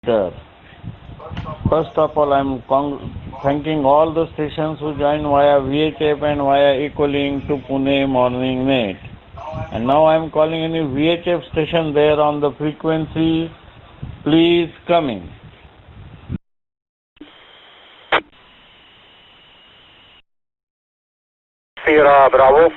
Sir. First of all, I'm thanking all the stations who joined via VHF and via Ecolink to Pune Morning Net. And now I'm calling any VHF station there on the frequency. Please come in. Sierra Bravo.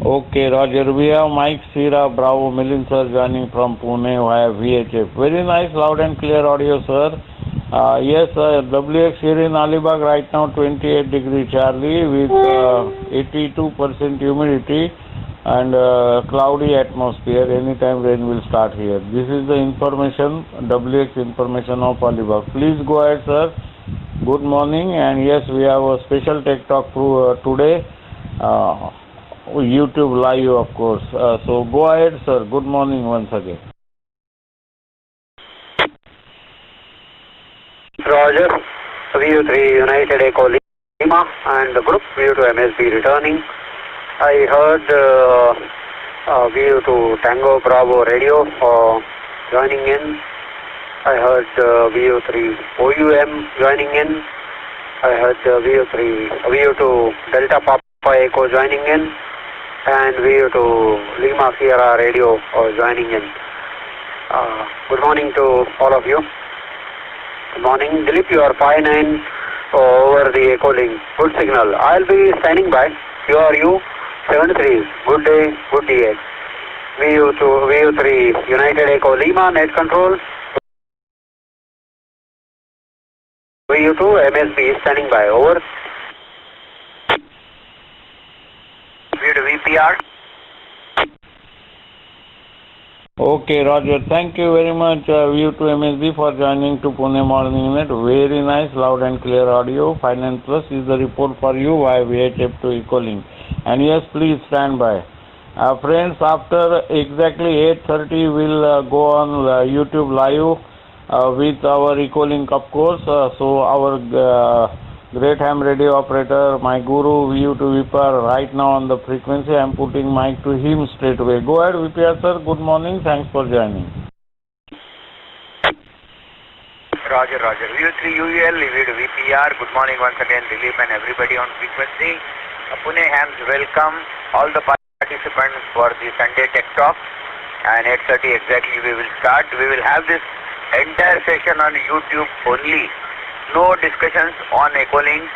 Okay, Roger. We have Mike Sierra Bravo Milin sir joining from Pune via VHF. Very nice, loud and clear audio, sir. Yes, WX here in Alibag right now 28 degree Charlie with 82% humidity and cloudy atmosphere. Anytime rain will start here. This is the information, WX information of Alibag. Please go ahead, sir. Good morning, and yes, we have a special tech talk today. YouTube live, of course. So go ahead, sir. Good morning once again. Roger. VU3 United Echo Lima and the group VU2 MSB returning. I heard VU2 Tango Bravo radio joining in. I heard VU3 OUM joining in. I heard VU2 Delta Papa Echo joining in. And VU2 Lima Sierra radio joining in. Good morning to all of you. Good morning. Dilip, you are 5-9 over the Echo link. Good signal. I'll be standing by. You are you? 73. Good day, good DX. VU3 United Echo Lima, net control. VU2 MSB standing by. Over. VU2 VPR. Okay, Roger. Thank you very much, VU2 MSB, for joining to Pune Morning Net. Very nice, loud and clear audio. Finance Plus is the report for you via VHF to Ecolink. And yes, please stand by. Friends, after exactly 8:30, we'll go on YouTube live with our Ecolink, of course. So our great ham radio operator, my guru, VU2 VPR, right now on the frequency. I'm putting mic to him straight away. Go ahead, VPR sir. Good morning. Thanks for joining. Roger. VU3 UEL, VU2 VPR. Good morning once again, Dilip and everybody on frequency. Pune hams welcome all the participants for the Sunday Tech Talk. And 8:30 exactly we will start. We will have this entire session on YouTube only. No discussions on Ecolink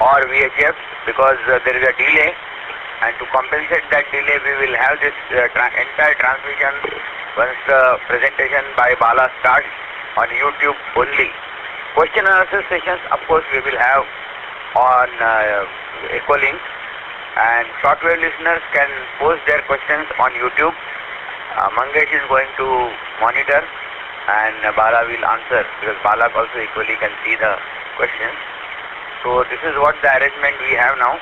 or VHF because there is a delay, and to compensate that delay we will have this entire transmission once the presentation by Bala starts on YouTube only. Question and answer sessions, of course, we will have on Ecolink, and shortwave listeners can post their questions on YouTube. Mangesh is going to monitor and Bala will answer, because Bala also equally can see the questions. So this is what the arrangement we have now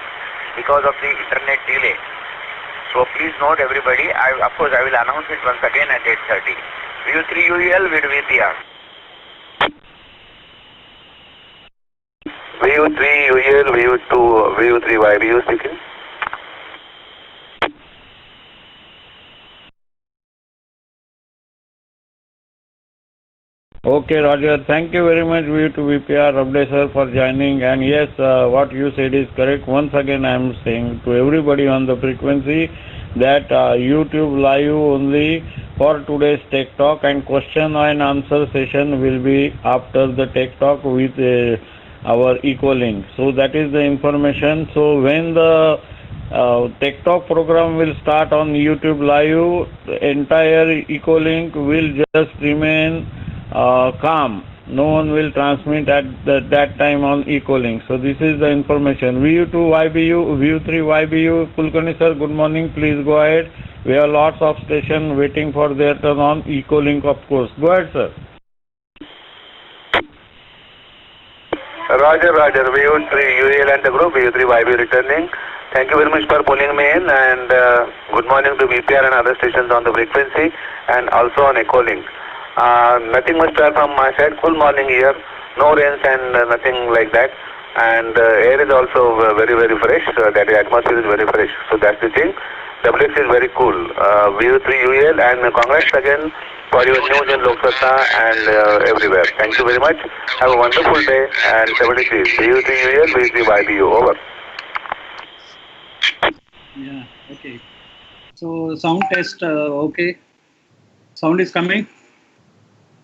because of the internet delay. So please note everybody, of course I will announce it once again at 8:30. VU3 UEL with VPR. VU3 UEL, VU3 YBU speaking. Okay, Roger. Thank you very much, VU2 VPR, Abde sir, for joining. And yes, what you said is correct. Once again, I am saying to everybody on the frequency that YouTube live only for today's Tech Talk, and question and answer session will be after the Tech Talk with our Ecolink. So that is the information. So when the Tech Talk program will start on YouTube live, the entire Ecolink will just remain calm. No one will transmit at that time on Ecolink. So this is the information. VU2 YBU, VU3 YBU, Kulkarni sir, good morning. Please go ahead. We have lots of stations waiting for their turn on Ecolink, of course. Go ahead, sir. Roger. VU3 UEL and the group, VU3 YBU returning. Thank you very much for pulling me in, and good morning to VPR and other stations on the frequency and also on Ecolink. Nothing much from my side. Full morning here. No rains and nothing like that. and air is also very, very fresh. That atmosphere is very fresh. So that's the thing. WX is very cool. VU3UL, and congrats again for your news in Lok Sabha and everywhere. Thank you very much. Have a wonderful day, and 76. VU3UL, VU3YBU. Over. Yeah, okay. So sound test, okay. Sound is coming.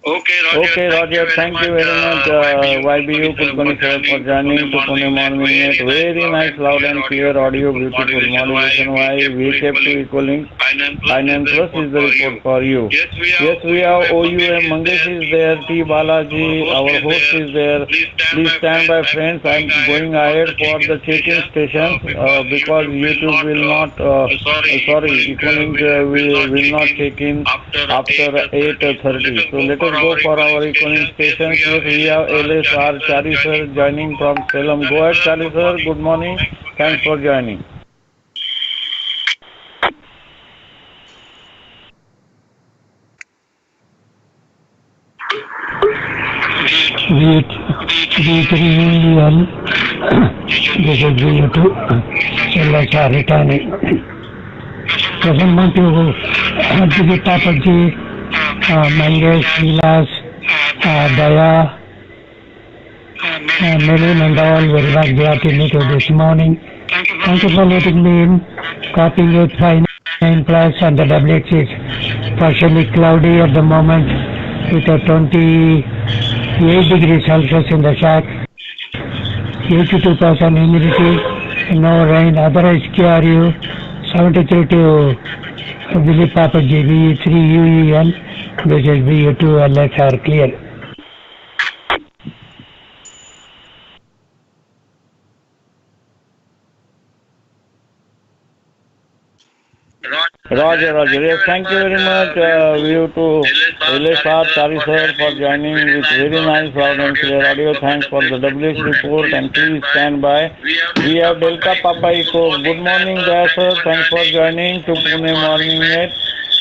Okay, Roger. Thank you very much, YBU Kulkani sir, for joining to Pune Morning Net. Very nice, loud and clear audio, beautiful modulation. Why we kept to equaling. Finance Plus is the report for you. Yes, we have OUM. Mangesh is there. T. Balaji, our host is there. Please stand by, friends. I am going ahead for the check-in stations because YouTube will not. Equaling will not check in after 8:30. So let us go for our equaling stations. Yes, we have LSR Chari sir joining from Salem. Go ahead, Chari sir. Good morning. Thanks for joining. VU3UL, this is VU2, LSR returning. Present to Digit Papaji, Mangesh, Vilas, Daya, Melin and all, very much glad to meet you this morning. Thank you for letting me in. Copying 859 plus, and the WX is partially cloudy at the moment with a 28 degrees Celsius in the shack, 82% humidity, no rain. Otherwise, QRU 73 to Billy Papa VU3UEL, this is VU2 LSR clear. Roger. Yes, thank you very much, VU2 LSR Chari sir, for joining with very nice, loud and clear audio. Thanks for the WX report, and please stand by. We have Delta Papa Echo. Good morning, there, sir. Thanks for joining to Pune Morning Net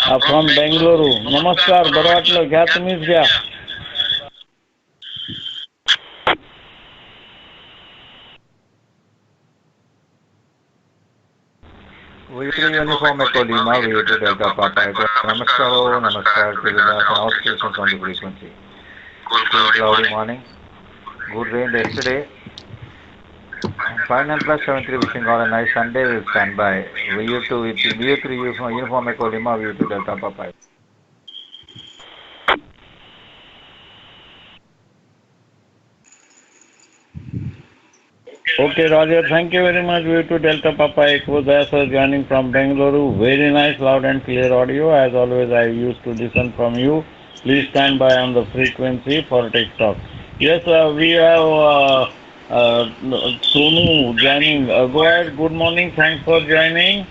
from Bengaluru. Namaskar. बरं वाटलं घ्या तुम्हीच घ्या. VU3 Uniform Echo Lima, VU2 Delta Papa Echo. Namaskar to the all stations on the frequency. Cool cloudy morning. Good rain yesterday. Final plus 73 wishing all a nice Sunday. We'll stand by. VU3 Uniform Echo Lima, VU2 Delta Papa Echo. Okay, Roger. Thank you very much. VU2 Delta Papa Echo there, sir, joining from Bengaluru. Very nice, loud and clear audio. As always, I used to listen from you. Please stand by on the frequency for TikTok. Yes, we have Sonu joining. Go ahead. Good morning. Thanks for joining.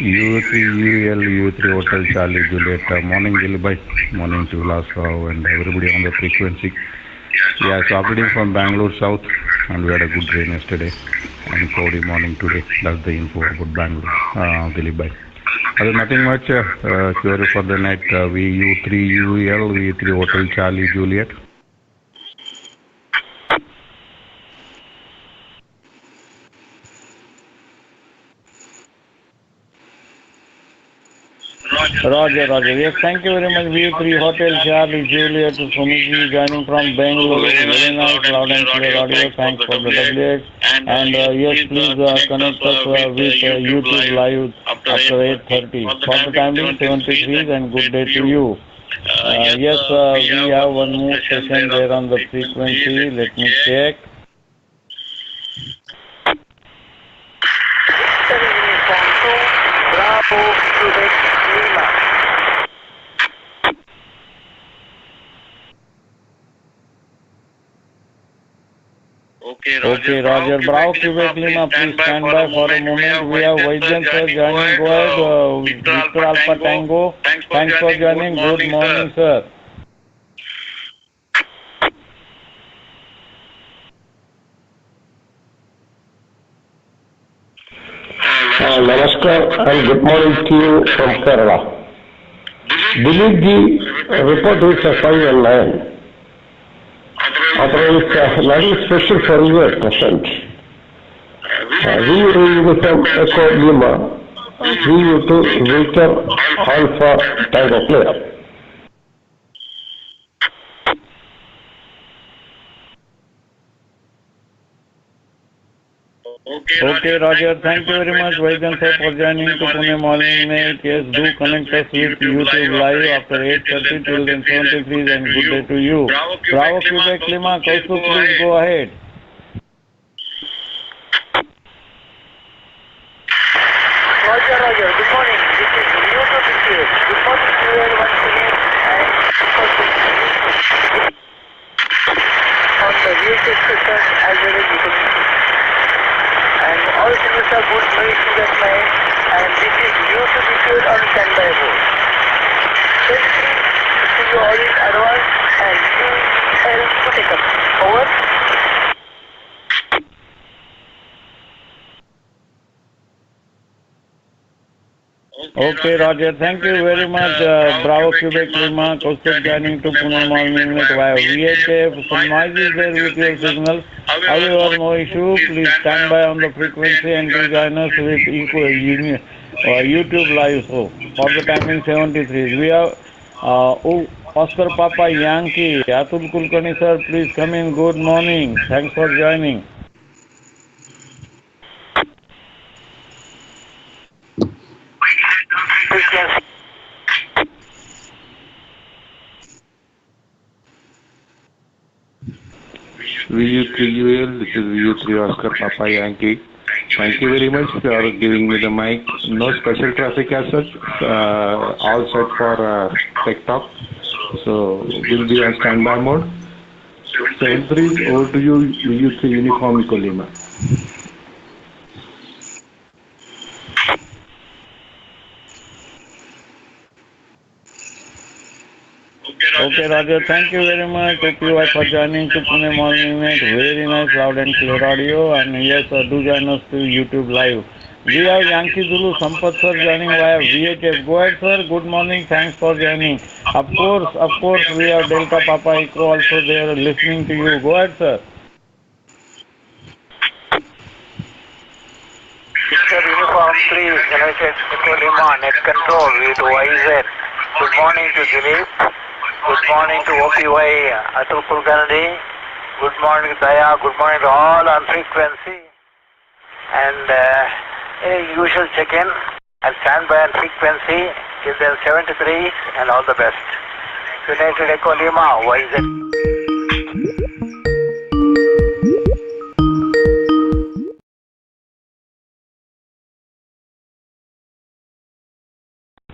VU3UL, VU3 Hotel Charlie Juliet. Morning Gilbert, morning to Lasau and everybody on the frequency. Yeah, so updating from Bangalore South, and we had a good rain yesterday and cloudy morning today. That's the info about Bangalore, Gilbert. Other nothing much. Query for the night. VU3UL, VU3 Hotel Charlie Juliet. Roger. Yes, thank you very much. VU3 Hotel Charlie Juliet Sumiji joining from Bangalore. Very nice, loud and clear audio. Thanks for the WX. And yes, please connect us with YouTube live after 8:30. For the time being, 73, and good day to you. Yes, we have one more session there on the frequency. Let me check. Okay, Roger. Bravo, Quebec Lima, please stand by for a moment. We have Vaidyan sir joining. Go ahead, Victor Alpha Tango. Thanks for joining. Good morning, sir. Namaskar and good morning to you from Kerala. Dilip ji, report is 5 and 9. Otherwise, nothing special for you at present. VU uniform Echo Lima, VU2 Victor Alpha Tango Clear. Okay, Roger. Thank you very much, Vaidyan sir, for joining to Pune Morning Night. Yes, do connect us with YouTube Live after 8:30 till then 73 and good day to you. Bravo, Quebec, Lima. Kaustubh, please go ahead. Roger, Roger. Good morning. This is VU3TBR. Good morning to you once again. And on the VHS system as well as you and all signals are good, no issues at my end. And this is VU3TBR on standby mode. Basically, to you all in advance and you help to take up. Over. Okay, Roger. Thank you very much. Bravo, Quebec, Lima. Kaustubh joining to Pune Morning Night via VHF. Some noise is there with your signals. However, no issue. Please stand by on the frequency and do join us with YouTube Live. So, for the timing 73. We have Oscar Papa Yankee. Atul Kulkarni sir, please come in. Good morning. Thanks for joining. VU3UL, this is VU3 Oscar Papa Yankee. Thank you very much for giving me the mic. No special traffic as such, all set for Tech Talk. So we'll be on standby mode. 73, over to you, VU3 Uniform Colima. Okay, Roger. Thank you very much. Hope you are for joining to Pune Morning Night. Very nice, loud and clear audio. And yes, do join us to YouTube Live. We have Yankee Zulu Sampath sir joining via VHF. Go ahead, sir. Good morning. Thanks for joining. Of course, we have Delta Papa Echo also there listening to you. Go ahead, sir. Mr. Uniform 3, United Echo Lima, net control, V2YZ. Good morning to Dilip. Good morning to OPY, Atul Kulkarni. Good morning to Daya. Good morning to all on frequency. And usual check-in. I'll stand by on frequency till then 73 and all the best. United Echo Lima, YZ.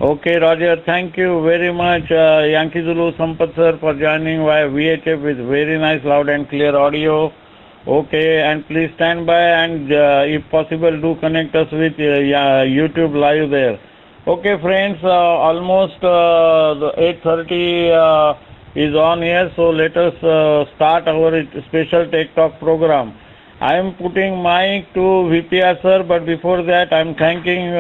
Okay, Roger. Thank you very much, Yankee Zulu Sampath sir, for joining via VHF with very nice, loud and clear audio. Okay, and please stand by and if possible, do connect us with YouTube Live there. Okay, friends, almost the 8:30 is on here, so let us start our special Tech Talk program. I am putting mic to VPR sir, but before that, I am thanking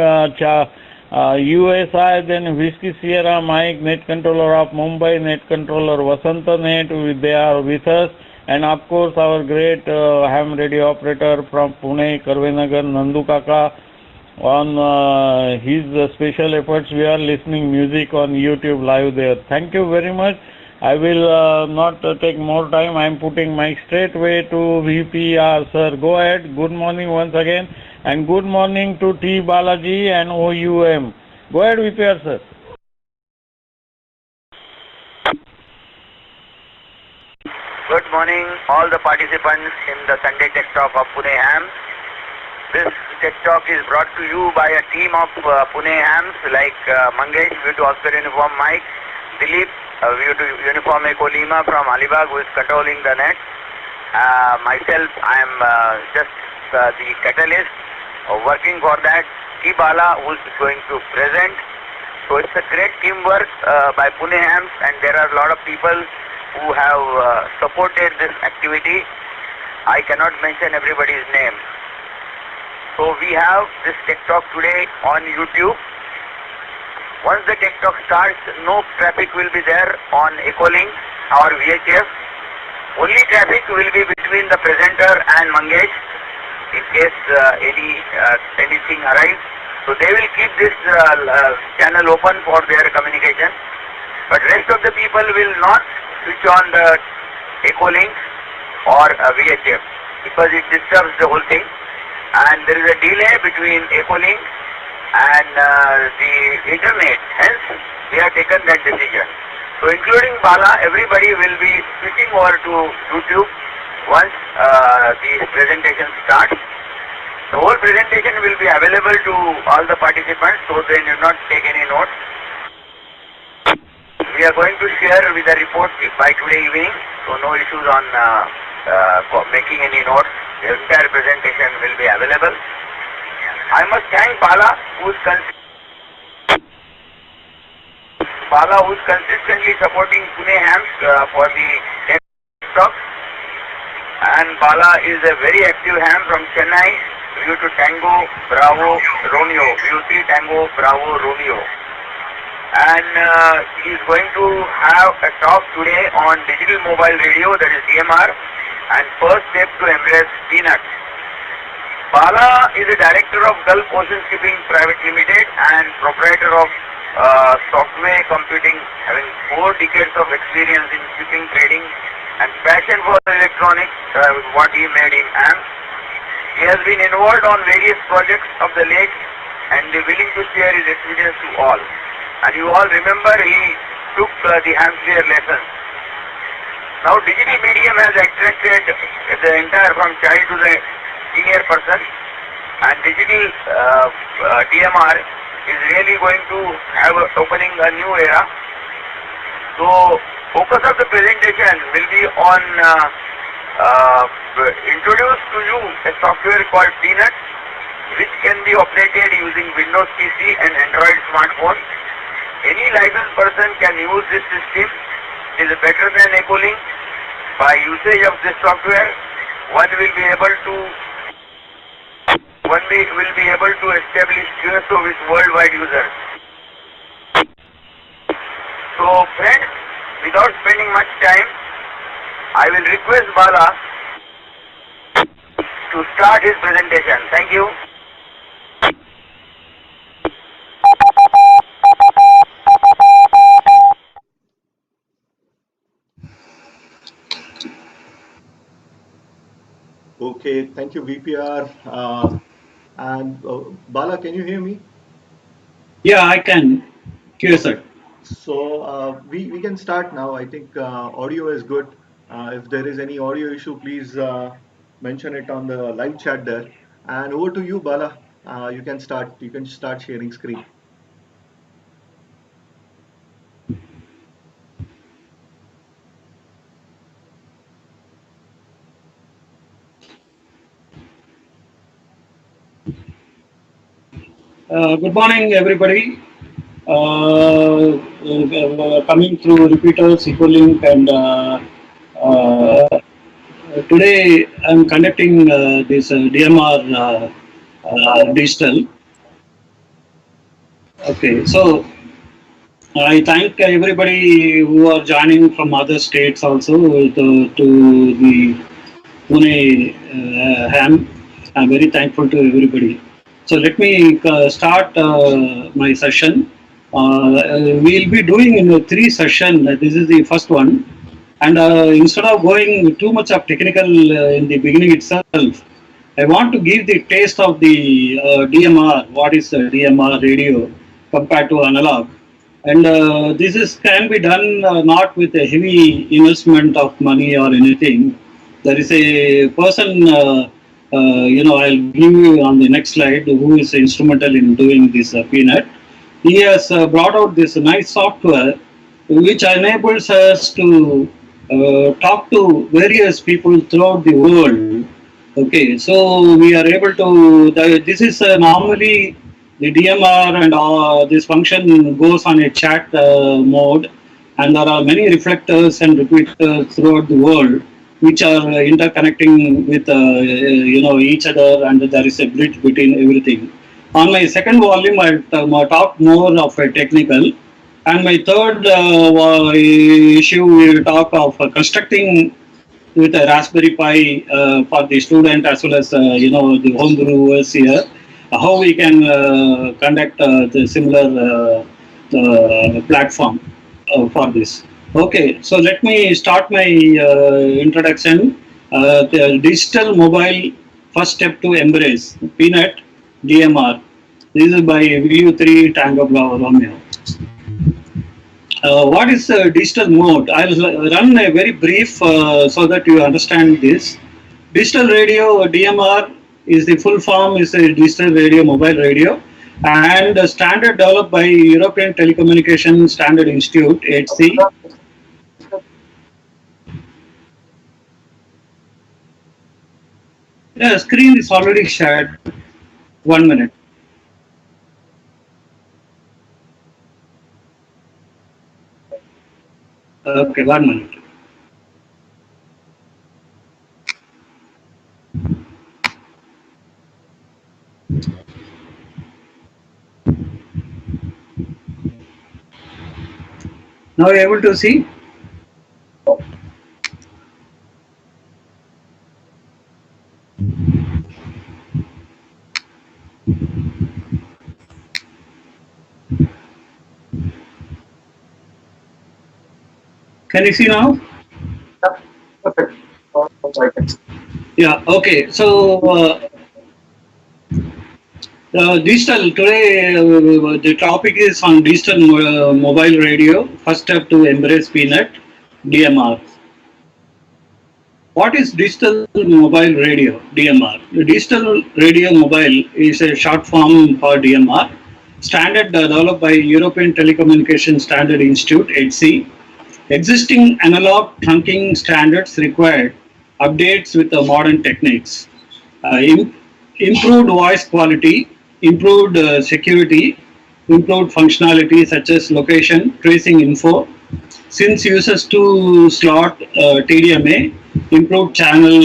USI, then Whiskey Sierra Mike, net controller of Mumbai, net controller Vasanta Net, they are with us, and of course our great ham radio operator from Pune, Karvenagar, Nandu Kaka. On his special efforts, we are listening music on YouTube Live there. Thank you very much. I will not take more time. I am putting mic straight away to VPR sir. Go ahead. Good morning once again. And good morning to T. Balaji and OUM. Go ahead, VPR, sir. Good morning, all the participants in the Sunday Tech Talk of Pune Hams. This Tech Talk is brought to you by a team of Pune Hams like Mangesh, VU2 Oscar Uniform Mike, Dilip, VU2 Uniform Echo Lima from Alibag, who is controlling the net. Myself, I am just the catalyst. Working for that, T. Bala, who is going to present. So it's a great teamwork by Pune Hams, and there are a lot of people who have supported this activity. I cannot mention everybody's name. So we have this Tech Talk today on YouTube. Once the Tech Talk starts, no traffic will be there on Ecolink or VHF. Only traffic will be between the presenter and Mangesh in case anything arrives. So they will keep this channel open for their communication. But rest of the people will not switch on the Ecolink or VHF because it disturbs the whole thing. And there is a delay between Ecolink and the internet. Hence, we have taken that decision. So including Bala, everybody will be switching over to YouTube once the presentation starts. The whole presentation will be available to all the participants, so they need not take any notes. We are going to share with the report by today evening, so no issues on making any notes. The entire presentation will be available. I must thank Bala, who's consistently supporting Pune Hams for the Tech Talk. And Bala is a very active ham from Chennai, VU2 Tango Bravo Romeo, VU3 Tango Bravo Romeo. And he is going to have a talk today on digital mobile radio, that is DMR, and first step to embrace Peanut. Bala is a director of Gulf Ocean Shipping Private Limited and proprietor of software computing, having 4 decades of experience in shipping trading and passion for electronics, what he made in AMP. He has been involved on various projects of the lake and is willing to share his experience to all. And you all remember he took the Hampshire lessons. Now digital medium has attracted the entire from child to the senior person, and digital DMR is really going to have opening a new era. So focus of the presentation will be on introduce to you a software called Peanut, which can be operated using Windows PC and Android smartphone. Any licensed person can use this system. It is better than Ecolink. By usage of this software, one will be able to establish QSO with worldwide users. So friends, without spending much time, I will request Bala to start his presentation. Thank you. Okay, thank you, VPR. Bala, can you hear me? Yeah, I can. Yes, sir. So we can start now. I think audio is good. If there is any audio issue, please mention it on the live chat there. And over to you, Bala. You can start. You can start sharing screen. Good morning, everybody. Coming through repeaters, Ecolink, and today I'm conducting this DMR digital. Okay, so I thank everybody who are joining from other states also to the Pune ham. I'm very thankful to everybody. So let me start my session. We'll be doing in 3 sessions. This is the first one. And instead of going too much of technical in the beginning itself, I want to give the taste of the DMR. What is DMR radio compared to analog? And this can be done not with a heavy investment of money or anything. There is a person, I'll give you on the next slide, who is instrumental in doing this Peanut. He has brought out this nice software which enables us to talk to various people throughout the world. Okay, so we are able to, this is normally the DMR and this function goes on a chat mode, and there are many reflectors and repeaters throughout the world. which are interconnecting with each other, and there is a bridge between everything. On my second volume, I'll talk more of a technical, and my third issue will talk of constructing with a Raspberry Pi for the student as well as the homebrewers here, how we can conduct the similar platform for this. Okay, so let me start my introduction. The digital mobile first step to embrace Peanut DMR. This is by VU3 Tango Romeo. What is digital mode? I'll run a very brief so that you understand this. Digital radio DMR is the full form is a digital radio mobile radio, and the standard developed by European Telecommunication Standard Institute (HC). The screen is already shared. 1 minute. Okay, 1 minute. Now you're able to see? Can you see now? Yeah, okay. So, digital, today the topic is on digital mobile radio, first step to embrace Peanut, DMR. What is digital mobile radio, DMR? The digital radio mobile is a short form for DMR, standard developed by European Telecommunication Standard Institute, HC. Existing analog trunking standards required updates with the modern techniques. Improved voice quality, improved security, improved functionality such as location, tracing info. Since uses two slot TDMA, improved channel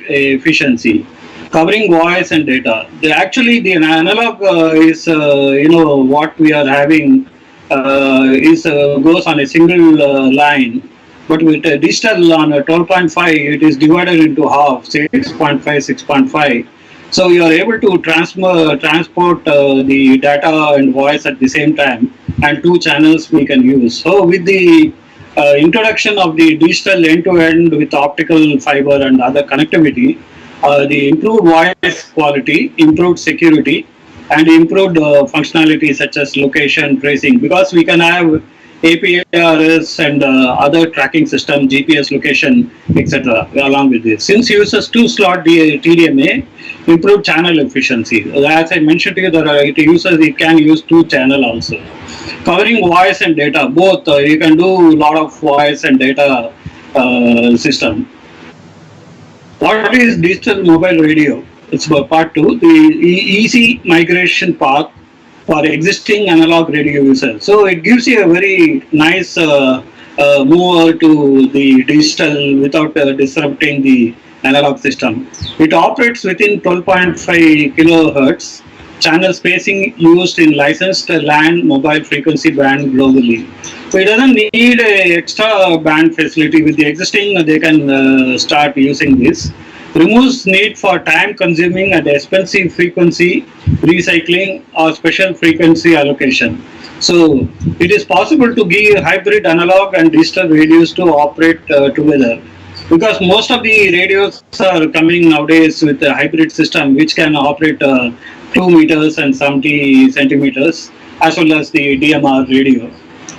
efficiency, covering voice and data. Actually, the analog is what we are having goes on a single line, but with a digital on a 12.5, it is divided into half, 6.5, 6.5. So you are able to transport the data and voice at the same time, and two channels we can use. So with the introduction of the digital end-to-end with optical fiber and other connectivity, the improved voice quality, improved security, and improved functionality such as location tracing, because we can have APRS and other tracking system, GPS location, etc. along with this. Since uses two slot TDMA, improved channel efficiency. As I mentioned to you, that it can use two channel also. Covering voice and data, both you can do a lot of voice and data system. What is digital mobile radio? It's part 2, the easy migration path for existing analog radio users. So it gives you a very nice move to the digital without disrupting the analog system. It operates within 12.5 kilohertz channel spacing used in licensed LAN mobile frequency band globally. So it doesn't need a extra band facility. With the existing, they can start using this. Removes need for time consuming and expensive frequency recycling or special frequency allocation. So it is possible to give hybrid analog and digital radios to operate together, because most of the radios are coming nowadays with a hybrid system which can operate 2 meters and 70 centimeters, as well as the DMR radio.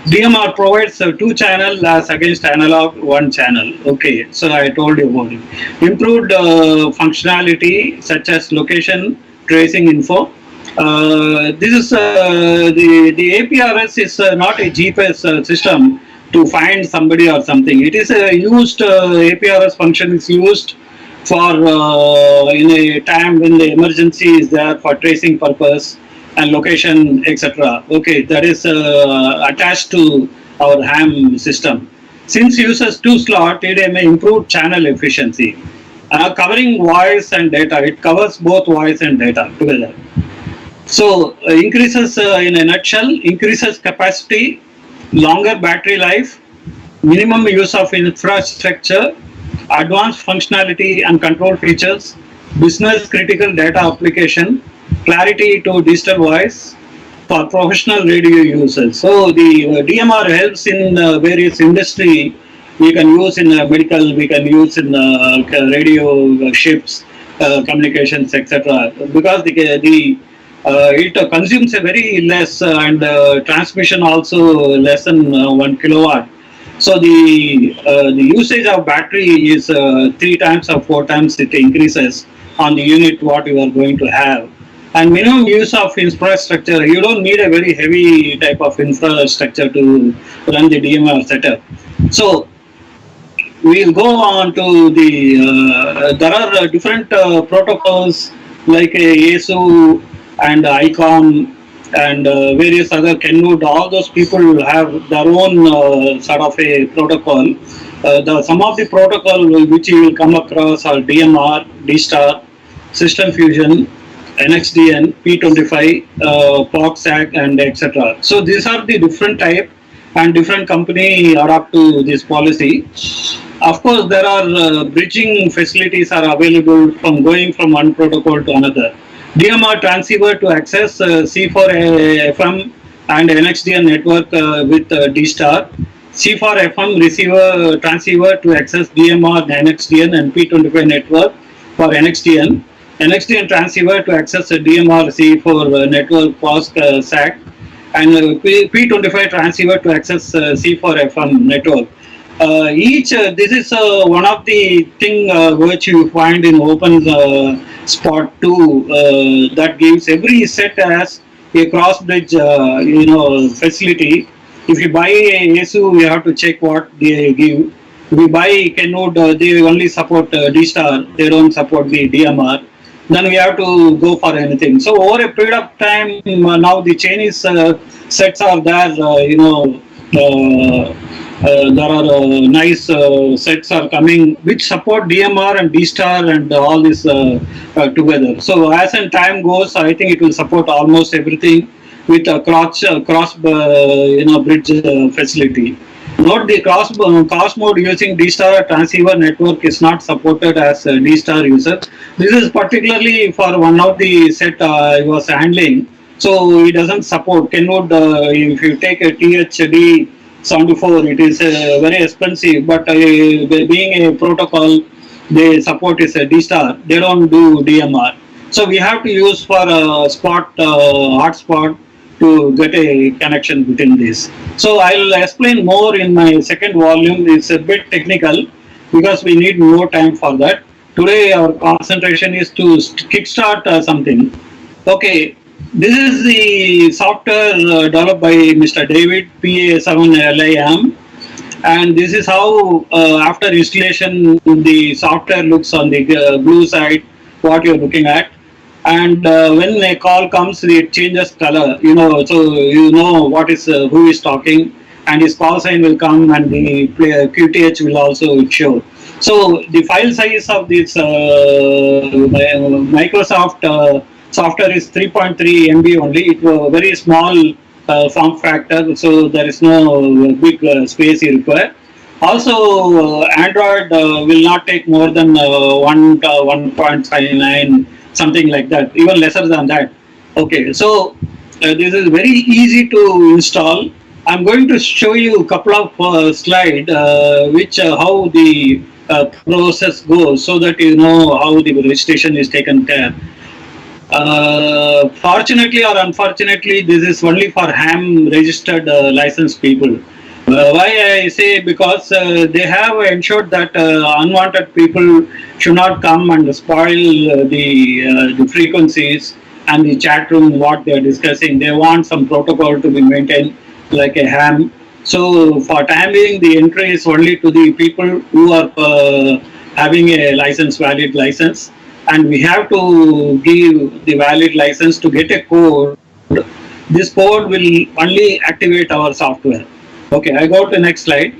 DMR provides two channel as against analog one channel. Okay, so I told you about it. Improved functionality such as location tracing info. This is the APRS is not a GPS system to find somebody or something. It is a used APRS function is used for in a time when the emergency is there for tracing purpose and location, etc. Okay, that is attached to our ham system. Since uses 2 slot, it may improve channel efficiency. Covering voice and data, it covers both voice and data together. So increases in a nutshell, increases capacity, longer battery life, minimum use of infrastructure, advanced functionality and control features, business critical data application, clarity to digital voice for professional radio users. So the DMR helps in various industry. We can use in medical, we can use in radio ships, communications, etc. Because it consumes a very less and transmission also less than 1 kilowatt. So the usage of battery is 3 times or 4 times it increases on the unit what you are going to have. And minimum use of infrastructure, you don't need a very heavy type of infrastructure to run the DMR setup. So we'll go on to there are different protocols like ASU and ICOM and various other Kenwood. All those people have their own sort of a protocol. Some of the protocol which you will come across are DMR, D-Star, System Fusion, NXDN, P25, POXAC, and etc. So these are the different type, and different company adapt to this policy. Of course, there are bridging facilities are available from going from one protocol to another. DMR transceiver to access C4FM and NXDN network with D-Star. C4FM receiver transceiver to access DMR, NXDN and P25 network for NXDN. NXDN transceiver to access DMR C4 network POSC SAC, and P25 transceiver to access C4FM network. This is one of the thing which you find in open spot 2 that gives every set as a cross bridge facility. If you buy a ASU, you have to check what they give. If you buy Kenwood, they only support D-Star, they don't support the DMR. Then we have to go for anything. So over a period of time, now the Chinese sets are there, there are nice sets are coming which support DMR and D-Star and all this together. So as in time goes, I think it will support almost everything with a cross bridge facility. Note the cross mode using D-Star transceiver network is not supported as a D-Star user. This is particularly for one of the set I was handling. So it doesn't support Kenwood. If you take a THD 74, it is very expensive, but being a protocol, they support is a D-Star. They don't do DMR. So we have to use for a hotspot to get a connection between this. So I'll explain more in my second volume. It's a bit technical because we need more time for that. Today our concentration is to kickstart something. Okay, this is the software developed by Mr. David PA7LIM, and this is how after installation the software looks on the blue side, what you're looking at. And when a call comes, it changes color, so you know what is who is talking, and his call sign will come, and the QTH will also show. So the file size of this Microsoft software is 3.3 MB only. It was very small form factor, so there is no big space you require. Also, Android will not take more than 1.59, something like that, even lesser than that. Okay, so this is very easy to install. I'm going to show you a couple of slides which how the process goes, so that you know how the registration is taken care. Fortunately or unfortunately, this is only for ham registered licensed people. Why I say, because they have ensured that unwanted people should not come and spoil the frequencies and the chat room what they are discussing. They want some protocol to be maintained like a ham. So for time being, the entry is only to the people who are having a license, valid license, and we have to give the valid license to get a code. This code will only activate our software. Okay, I go to the next slide.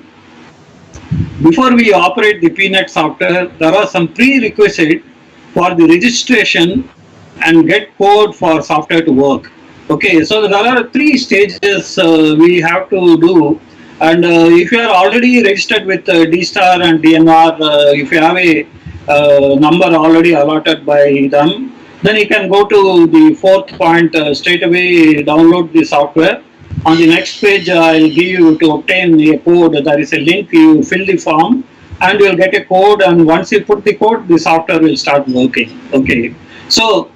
before we operate the PNet software, there are some prerequisites for the registration and get code for software to work. Okay, so there are three stages we have to do. And if you are already registered with D-Star and DMR, if you have a number already allotted by them, then you can go to the fourth point straight away, download the software. On the next page, I'll give you to obtain a code. There is a link, you fill the form and you'll get a code, and once you put the code, the software will start working. Okay, so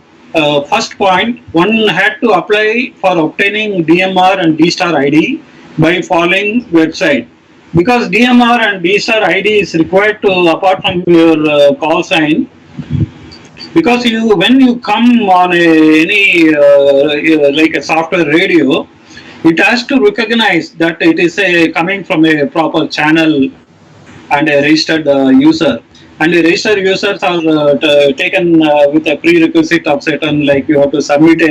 first point, one had to apply for obtaining DMR and D-Star ID by following website. Because DMR and D-Star ID is required to, apart from your call sign, because when you come on any like a software radio, it has to recognize that it is coming from a proper channel and a registered user. And the registered users are taken with a prerequisite of certain, like you have to submit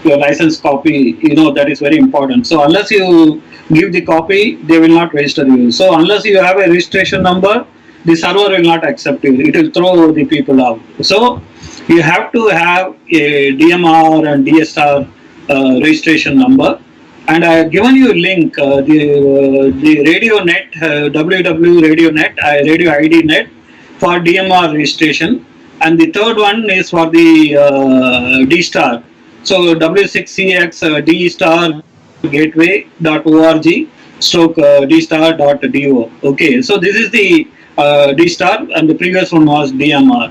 your license copy, that is very important. So unless you give the copy, they will not register you. So unless you have a registration number, the server will not accept you. It will throw the people out. So you have to have a DMR and DSR registration number. And I have given you a link, the radio net, www radio net, radio ID net for DMR registration. And the third one is for the D-Star. So W6CX D-Star gateway.org stroke dstar.do. Okay, so this is the D-Star and the previous one was DMR.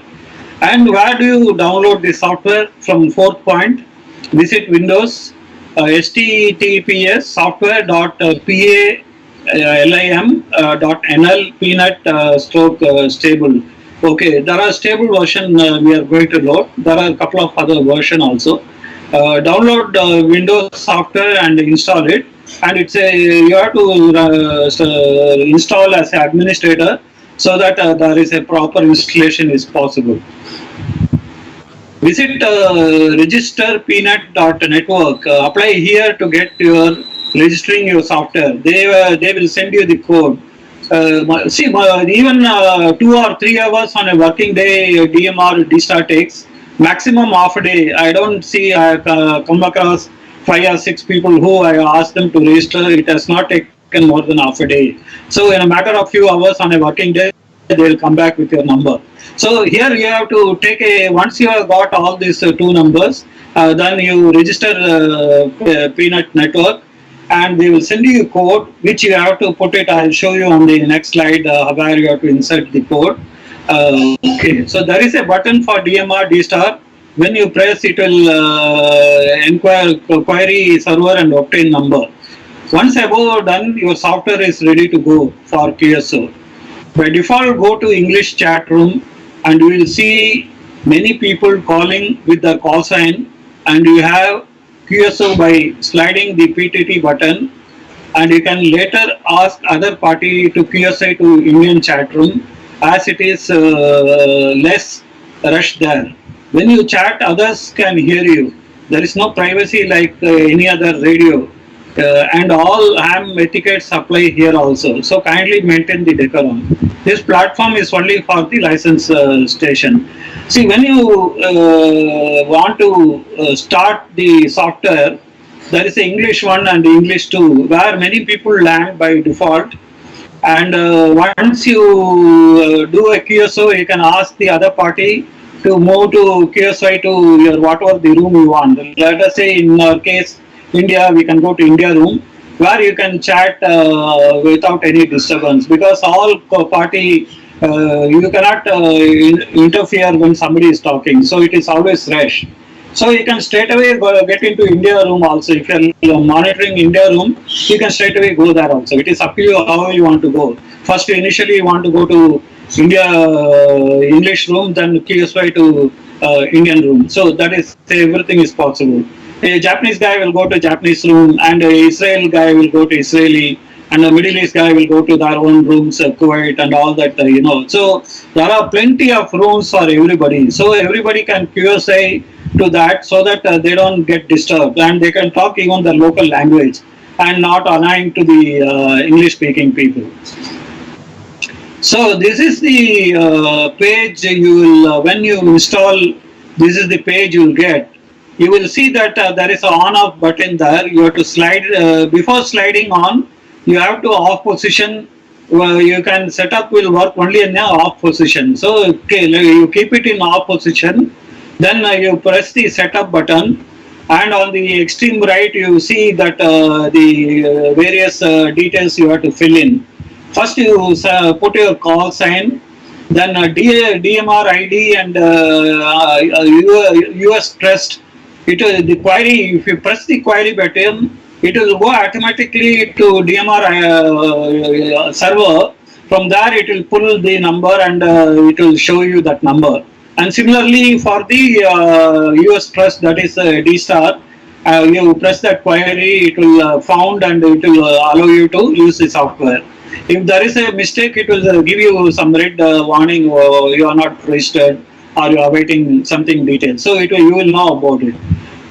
And where do you download the software? From fourth point, visit Windows, https software.palim.nl pnet stroke stable. Okay, there are stable version we are going to load. There are a couple of other version also. Download Windows software and install it. And it's you have to install as an administrator so that there is a proper installation is possible. Visit registerpnet.network. Apply here to get your registering your software. They will send you the code. See, even 2 or 3 hours on a working day, DMR D-Star takes maximum half a day. I don't see I come across 5 or 6 people who I asked them to register. It has not taken more than half a day. So in a matter of few hours on a working day, they will come back with your number. So here you have to take once you have got all these 2 numbers, then you register PNet network and they will send you a code which you have to put it. I'll show you on the next slide where you have to insert the code. Okay, so there is a button for DMR D-Star. When you press, it will query server and obtain number. Once above done, your software is ready to go for QSO. By default, go to English chat room and you will see many people calling with the call sign, and you have QSO by sliding the PTT button, and you can later ask other party to QSA to Indian chat room as it is less rush there. When you chat, others can hear you. There is no privacy like any other radio. And all ham etiquettes apply here also. So kindly maintain the decorum. This platform is only for the license station. See, when you want to start the software, there is an English one and English 2, where many people land by default. And once you do a QSO, you can ask the other party to move to QSI to your whatever the room you want. Let us say in our case, India, we can go to India room where you can chat without any disturbance, because all party you cannot interfere when somebody is talking, so it is always rush. So you can straight away get into India room also. If you are monitoring India room, you can straight away go there also. It is up to you how you want to go. First, initially you want to go to India English room, then QSY to Indian room. So that is, everything is possible. A Japanese guy will go to Japanese room, and a Israel guy will go to Israeli, and a Middle East guy will go to their own rooms, Kuwait and all that, So there are plenty of rooms for everybody. So everybody can QSA to that, so that they don't get disturbed, and they can talk even the local language and not annoying to the English speaking people. So this is the page you will, when you install, this is the page you will get. You will see that there is an on off button there. You have to slide, before sliding on, you have to off position. You can set up will work only in the off position. So okay, you keep it in off position, then you press the setup button, and on the extreme right you see that the various details you have to fill in. First you put your call sign, then DMR ID and US trust. It will the query. If you press the query button, it will go automatically to DMR server. From there, it will pull the number and it will show you that number. And similarly, for the US trust, that is D star, you press that query, it will found and it will allow you to use the software. If there is a mistake, it will give you some red warning, you are not registered or you are awaiting something detailed. So you will know about it.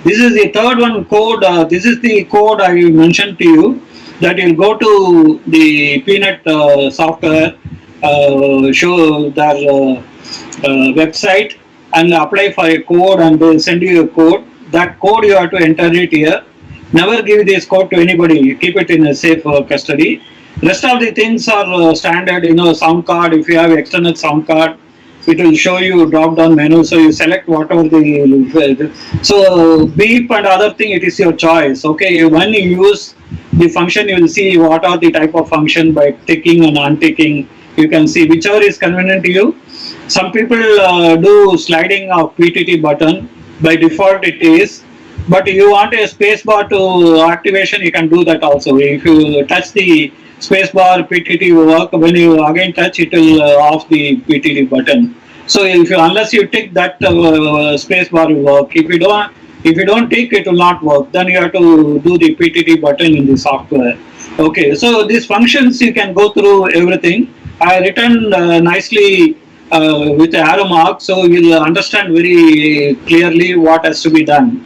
This is the third one code. This is the code I mentioned to you, that you'll go to the Peanut software, show their website and apply for a code, and they'll send you a code. That code you have to enter it here. Never give this code to anybody. Keep it in a safe custody. Rest of the things are standard, sound card. If you have external sound card, it will show you drop down menu, so you select whatever so beep and other thing, it is your choice. Okay, when you use the function, you will see what are the type of function by ticking and unticking. You can see whichever is convenient to you. Some people do sliding of PTT button. By default it is, but you want a space bar to activation, you can do that also. If you touch the space bar, PTT will work. When you again touch, it will off the PTT button. So unless you tick that space bar will work. If you don't tick, it will not work. Then you have to do the PTT button in the software. Okay, so these functions you can go through everything. I written nicely with arrow mark, so you'll understand very clearly what has to be done.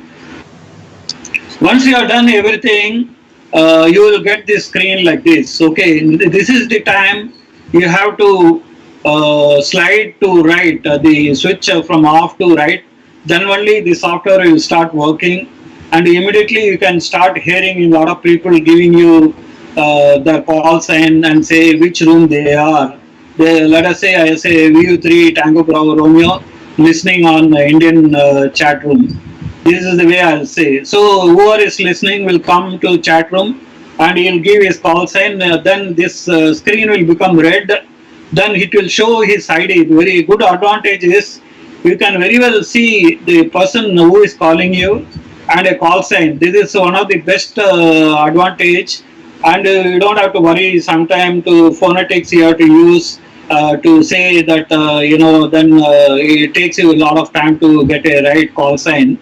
Once you have done everything, you will get this screen like this. Okay, this is the time you have to slide to right, the switch from off to right. Then only the software will start working, and immediately you can start hearing a lot of people giving you the call sign and say which room they are. Let us say I say VU3 Tango Bravo Romeo listening on the Indian chat room. This is the way I'll say. So whoever is listening will come to chat room and he'll give his call sign. Then this screen will become red. Then it will show his ID. Very good advantage is you can very well see the person who is calling you and a call sign. This is one of the best advantage, and you don't have to worry sometime to phonetics you have to use to say that then it takes you a lot of time to get a right call sign.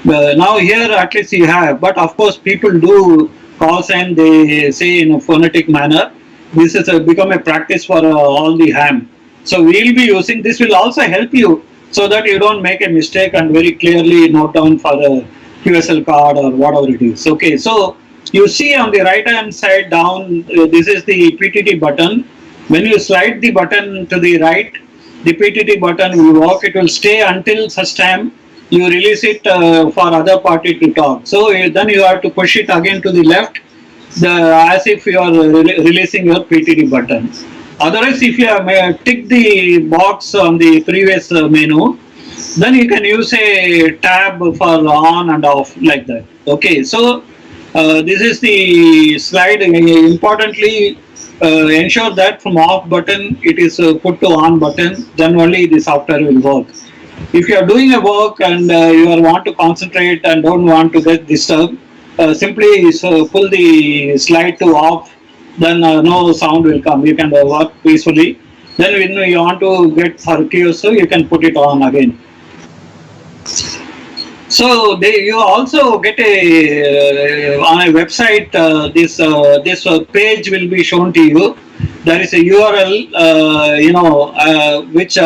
Now here at least you have, but of course people do call sign, they say in a phonetic manner. This is become a practice for all the ham. So we will be using this, will also help you so that you don't make a mistake and very clearly note down for a QSL card or whatever it is. Okay, so you see on the right hand side down, this is the PTT button. When you slide the button to the right, the PTT button will work. It will stay until such time you release it for other party to talk. So then you have to push it again to the left, as if you are releasing your PTT button. Otherwise, if you have ticked the box on the previous menu, then you can use a tab for on and off like that. Okay, so this is the slide. Importantly, ensure that from off button it is put to on button, then only the software will work. If you are doing a work and you want to concentrate and don't want to get disturbed, simply pull the slide to off, then no sound will come. You can work peacefully. Then when you want to get for QSO, you can put it on again. So you also get on a website, this page will be shown to you. There is a URL, which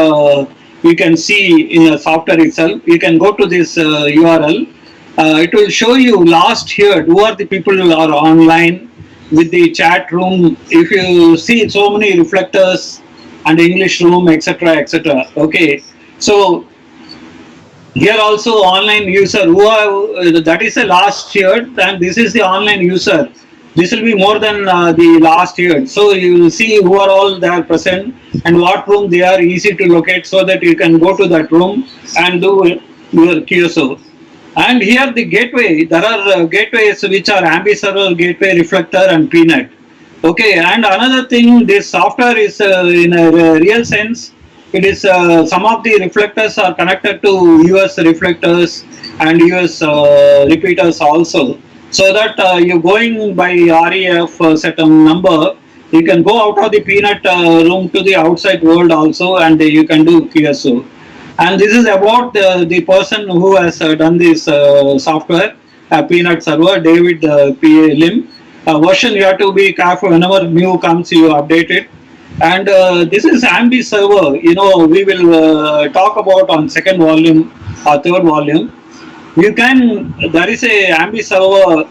you can see in the software itself. You can go to this URL. It will show you last here who are the people who are online with the chat room. If you see so many reflectors and English room, etc., etc. Okay, so here also online user who are, that is the last year, and this is the online user. This will be more than the last year. So you will see who are all there present and what room they are easy to locate, so that you can go to that room and do your QSO. And here the gateway, there are gateways which are Ambi server, gateway, reflector, and PNet. Okay, and another thing, this software is in a real sense, it is some of the reflectors are connected to US reflectors and US repeaters also, so that you going by REF certain number, you can go out of the PNet room to the outside world also, and you can do QSO. And this is about the person who has done this software, PNet server, David P. Lim. Version you have to be careful, whenever new comes you update it. And this is Ambi server. You know, we will talk about on second volume or third volume. You can, there is a Ambi server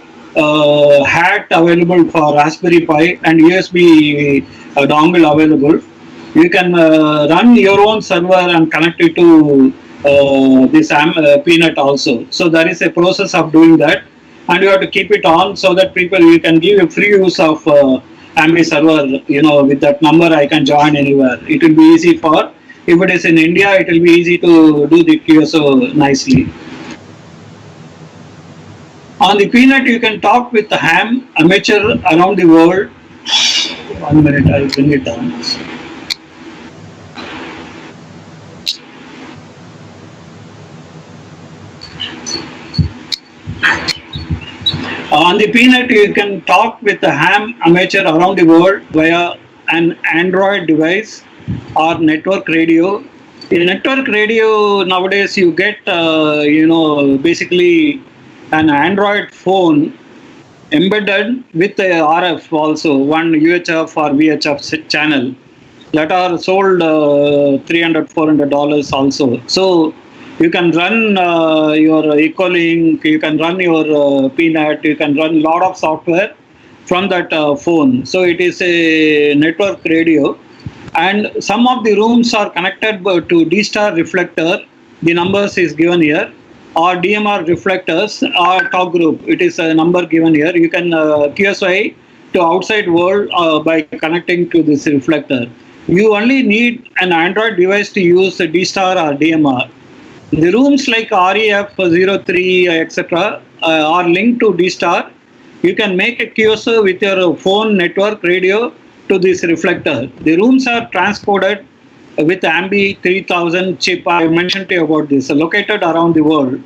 hat available for Raspberry Pi and USB dongle available. You can run your own server and connect it to this PNet also. So there is a process of doing that, and you have to keep it on so that people, you can give a free use of Ambi server. You know, with that number I can join anywhere. It will be easy for, if it is in India, it will be easy to do the QSO nicely. On the PNet, you can talk with the ham amateur around the world. 1 minute, I will bring it down. On the PNet, you can talk with the ham amateur around the world via an Android device or network radio. In network radio nowadays, you get basically an Android phone embedded with a RF also, one UHF or VHF channel that are sold $300, $400 also. So you can run your Ecolink, you can run your PNet, you can run a lot of software from that phone. So it is a network radio, and some of the rooms are connected to D-star reflector. The numbers is given here, or DMR reflectors or talk group. It is a number given here. You can QSI to outside world by connecting to this reflector. You only need an Android device to use the D-star or DMR. The rooms like REF 03 etc. Are linked to D-star. You can make a QSO with your phone network radio to this reflector. The rooms are transcoded with Ambi 3000 chip. I mentioned to you about this, located around the world.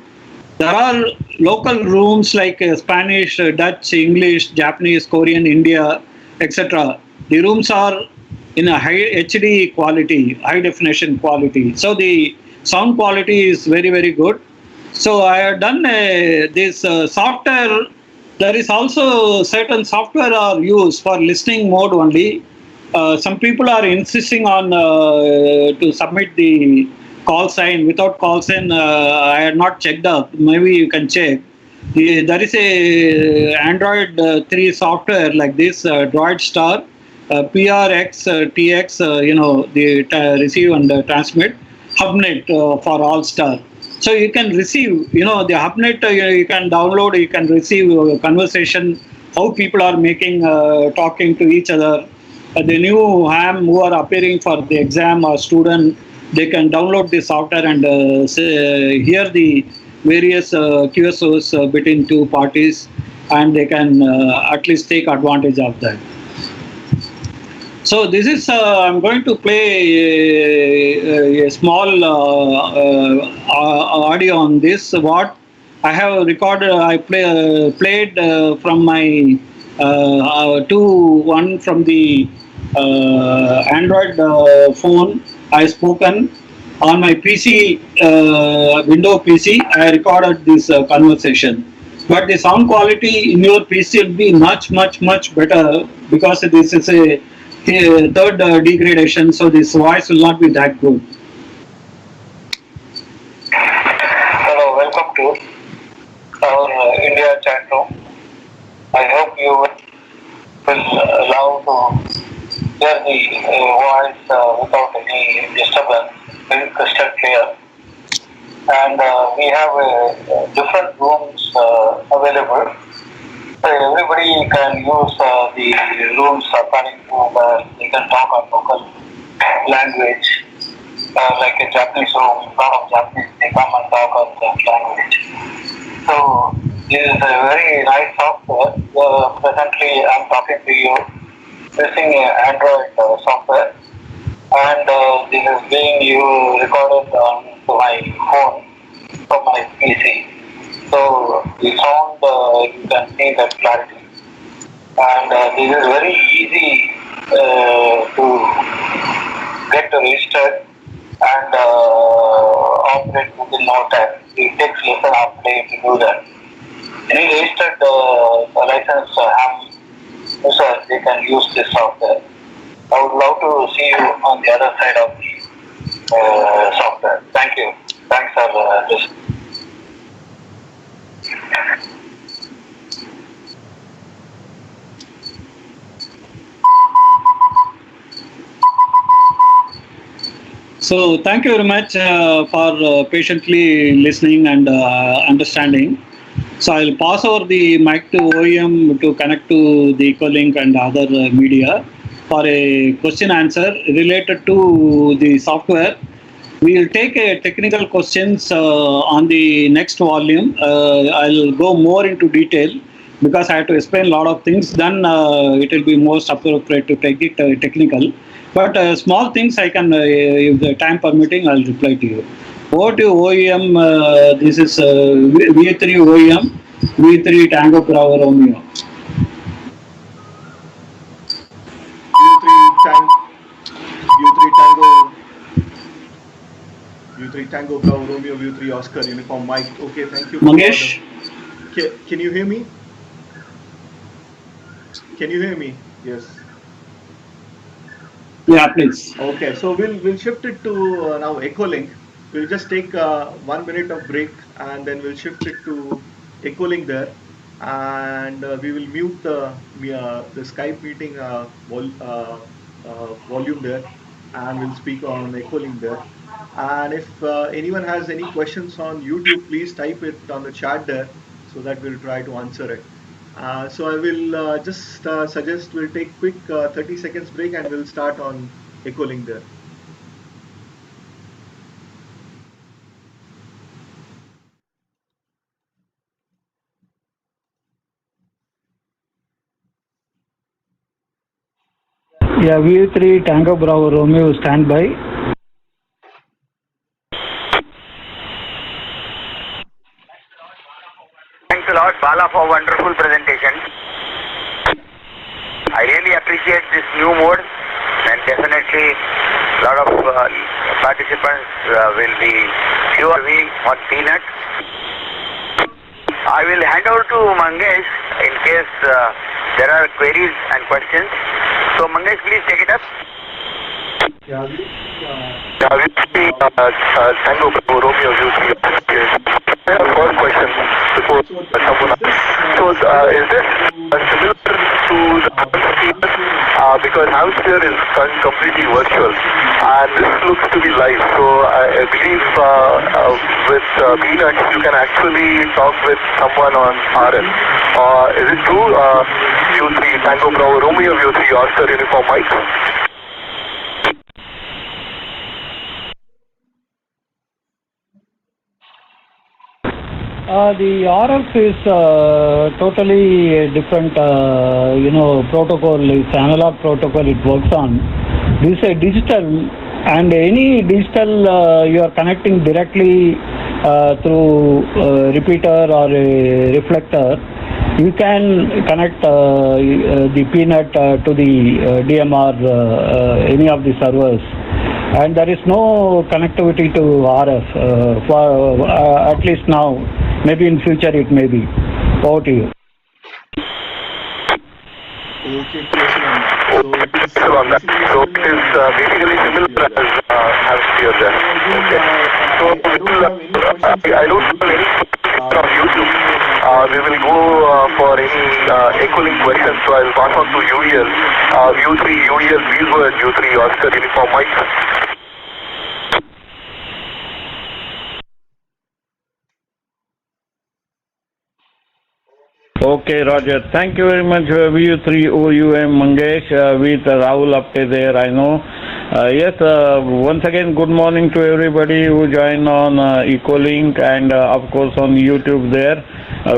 There are local rooms like Spanish, Dutch, English, Japanese, Korean, India, etc. The rooms are in a high HD quality, high definition quality. So the sound quality is very, very good. So I have done this software. There is also certain software are used for listening mode only. Some people are insisting on to submit the call sign. Without call sign, I had not checked up. Maybe you can check. There is a Android 3 software like this, Droid Star, PRX, TX, the receive and transmit, HubNet for All Star. So you can receive, the HubNet, you can download, you can receive conversation, how people are making, talking to each other. The new ham who are appearing for the exam or student, they can download the software and hear the various QSOs between two parties, and they can at least take advantage of that. So this is, I'm going to play a small audio on this. What I have recorded, I played from my one from the Android phone. I spoken on my PC, Windows PC. I recorded this conversation. But the sound quality in your PC will be much, much, much better, because this is a third degradation, so this voice will not be that good. Hello, welcome to our India chat room. I hope you will allow to hear the voice without any disturbance, very crystal clear. And we have different rooms available. So everybody can use the rooms according to where they can talk on local language. Like a Japanese room, a lot of Japanese, they come and talk on that language. So this is a very nice software. Presently I'm talking to you using Android software, and this is being recorded on to my phone from my PC. So the sound, you can see that clarity. And this is very easy to get registered and operate within no time. It takes less than half a day to do that. Any registered licensed ham user, they can use this software. I would love to see you on the other side of the software. Thank you. Thanks for this. So thank you very much for patiently listening and understanding. So I'll pass over the mic to OEM to connect to the Ecolink and other media for a question answer related to the software. We will take technical questions on the next volume. I'll go more into detail because I have to explain a lot of things. Then it will be most appropriate to take it technical. But small things I can, if the time permitting, I'll reply to you. Over to OEM. This is V3 OEM, V3 Tango Bravo Romeo. V3 Tango Bravo Romeo, V3 Oscar Uniform Mike. Okay, thank you. Mangesh? Can you hear me? Can you hear me? Yes. Yeah, please. Okay, so we'll shift it to now Ecolink. We'll just take 1 minute of break and then we'll shift it to Ecolink there, and we will mute the Skype meeting volume there, and we'll speak on Ecolink there. And if anyone has any questions on YouTube, please type it on the chat there so that we'll try to answer it. So I will just suggest we'll take quick 30 seconds break and we'll start on Ecolink there. Yeah, VU3 Tango Bravo Romeo standby. Thanks a lot, Bala, for wonderful presentation. I really appreciate this new mode, and definitely a lot of participants will be sure on Peanut. I will hand over to Mangesh in case there are queries and questions. So Mangesh, please take it up. Yeah, Tango Bravo Romeo VU3. I have one question before someone asks. So is this similar to the because Hamster is completely virtual and this looks to be live. So I believe with Peanut you can actually talk with someone on RF. Is it true? VU3 Tango Bravo Romeo VU3 Oscar Uniform Mike. The RF is totally different, protocol. It's analog protocol it works on. This is a digital, and any digital you are connecting directly through repeater or a reflector. You can connect the Peanut to the DMR, any of the servers. And there is no connectivity to RF for at least now. Maybe in future it may be. Over to you. Okay, so it is basically similar as Hamster there. Okay. So I don't have any on YouTube. We will go for any echoing questions, so I will pass on to UEL. VU3, UEL, please go ahead, VU3, Oscar Uniform Mike. Okay, Roger. Thank you very much, VU3 OUM Mangesh, with Rahul Apte there, I know. Yes, once again, good morning to everybody who joined on Ecolink and of course on YouTube there.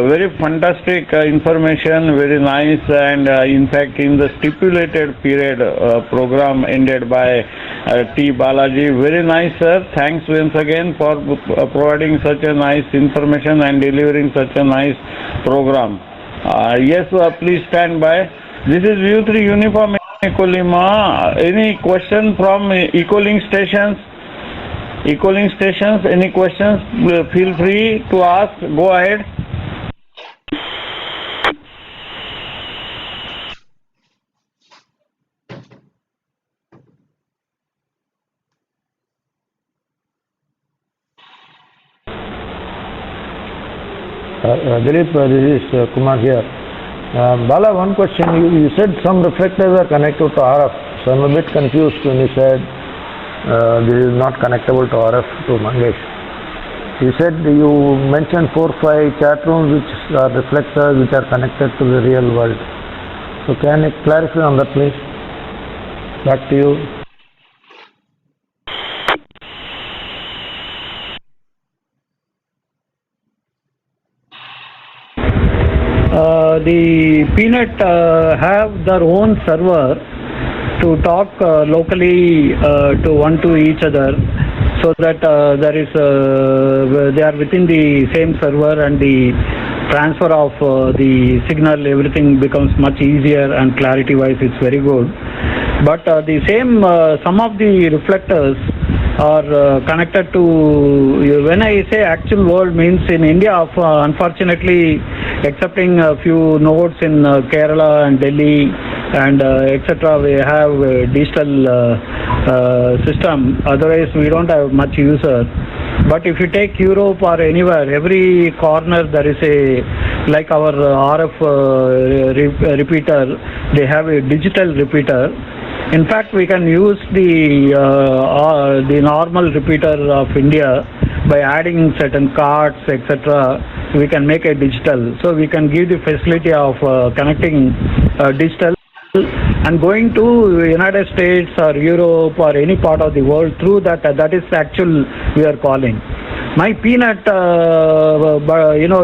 Very fantastic information, very nice, and in fact in the stipulated period program ended by T. Balaji. Very nice, sir. Thanks once again for providing such a nice information and delivering such a nice program. Yes, please stand by. This is VU3 Uniform Ecolima. Any question from Ecolink stations? Ecolink stations, any questions? Feel free to ask. Go ahead. Dilip, this is Kumar here. Bala, one question. You said some reflectors are connected to RF. So I'm a bit confused when you said this is not connectable to RF to Mangesh. You said you mentioned 4-5 chat rooms which are reflectors which are connected to the real world. So can you clarify on that, please? Back to you. The Peanut have their own server to talk locally to each other, so that they are within the same server, and the transfer of the signal, everything becomes much easier, and clarity wise it's very good. But the same some of the reflectors are connected to, when I say actual world, means in India, unfortunately, excepting a few nodes in Kerala and Delhi and etc., we have a digital system. Otherwise we don't have much user. But if you take Europe or anywhere, every corner there is a, like our RF repeater, they have a digital repeater. In fact, we can use the normal repeater of India by adding certain cards, etc. We can make a digital. So we can give the facility of connecting digital and going to United States or Europe or any part of the world through that. That is actual we are calling. My Peanut,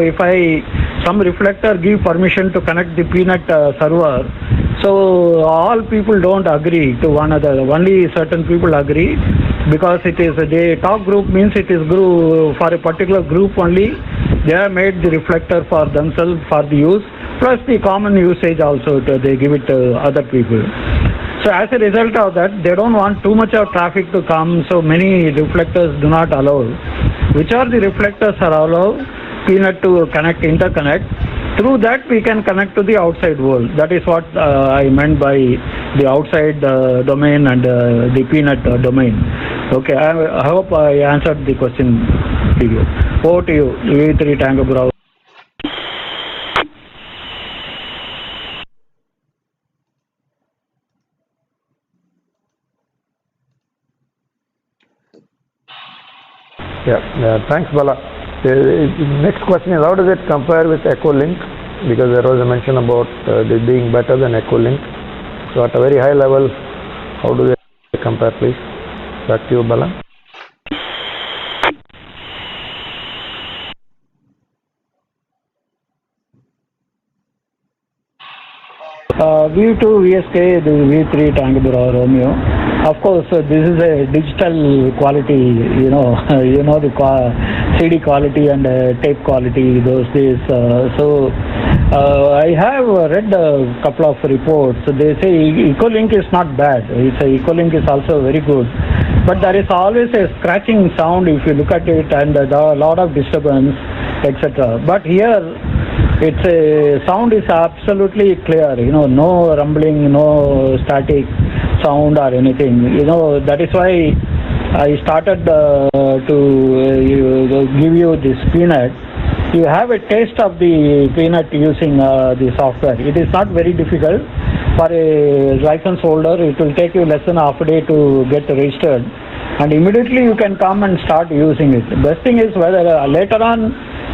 if some reflector give permission to connect the Peanut server, so all people don't agree to one another. Only certain people agree, because it is the top group, means it is group for a particular group only. They have made the reflector for themselves for the use, plus the common usage also they give it to other people. So as a result of that, they don't want too much of traffic to come, so many reflectors do not allow. Which are the reflectors are allowed? Peanut to interconnect. Through that we can connect to the outside world. That is what I meant by the outside domain and the Peanut domain. Okay, I hope I answered the question to you. Over to you, VU3 Tango Bravo. Yeah, thanks, Bala. The next question is, how does it compare with Ecolink? Because there was a mention about it being better than Ecolink. So at a very high level, how do they compare, please? Back to you, Bala. VU2 VSK, the VU3 Tango Romeo. Of course, this is a digital quality, you know the CD quality and tape quality those days. I have read a couple of reports. They say Ecolink is not bad. Ecolink is also very good. But there is always a scratching sound if you look at it, and there are a lot of disturbance, etc. But here, its a sound is absolutely clear, no rumbling, no static sound or anything. That is why I started to give you this Peanut. you have a taste of the peanut using the software. It is not very difficult. For a license holder, it will take you less than half a day to get registered, and immediately you can come and start using it. The best thing is whether later on,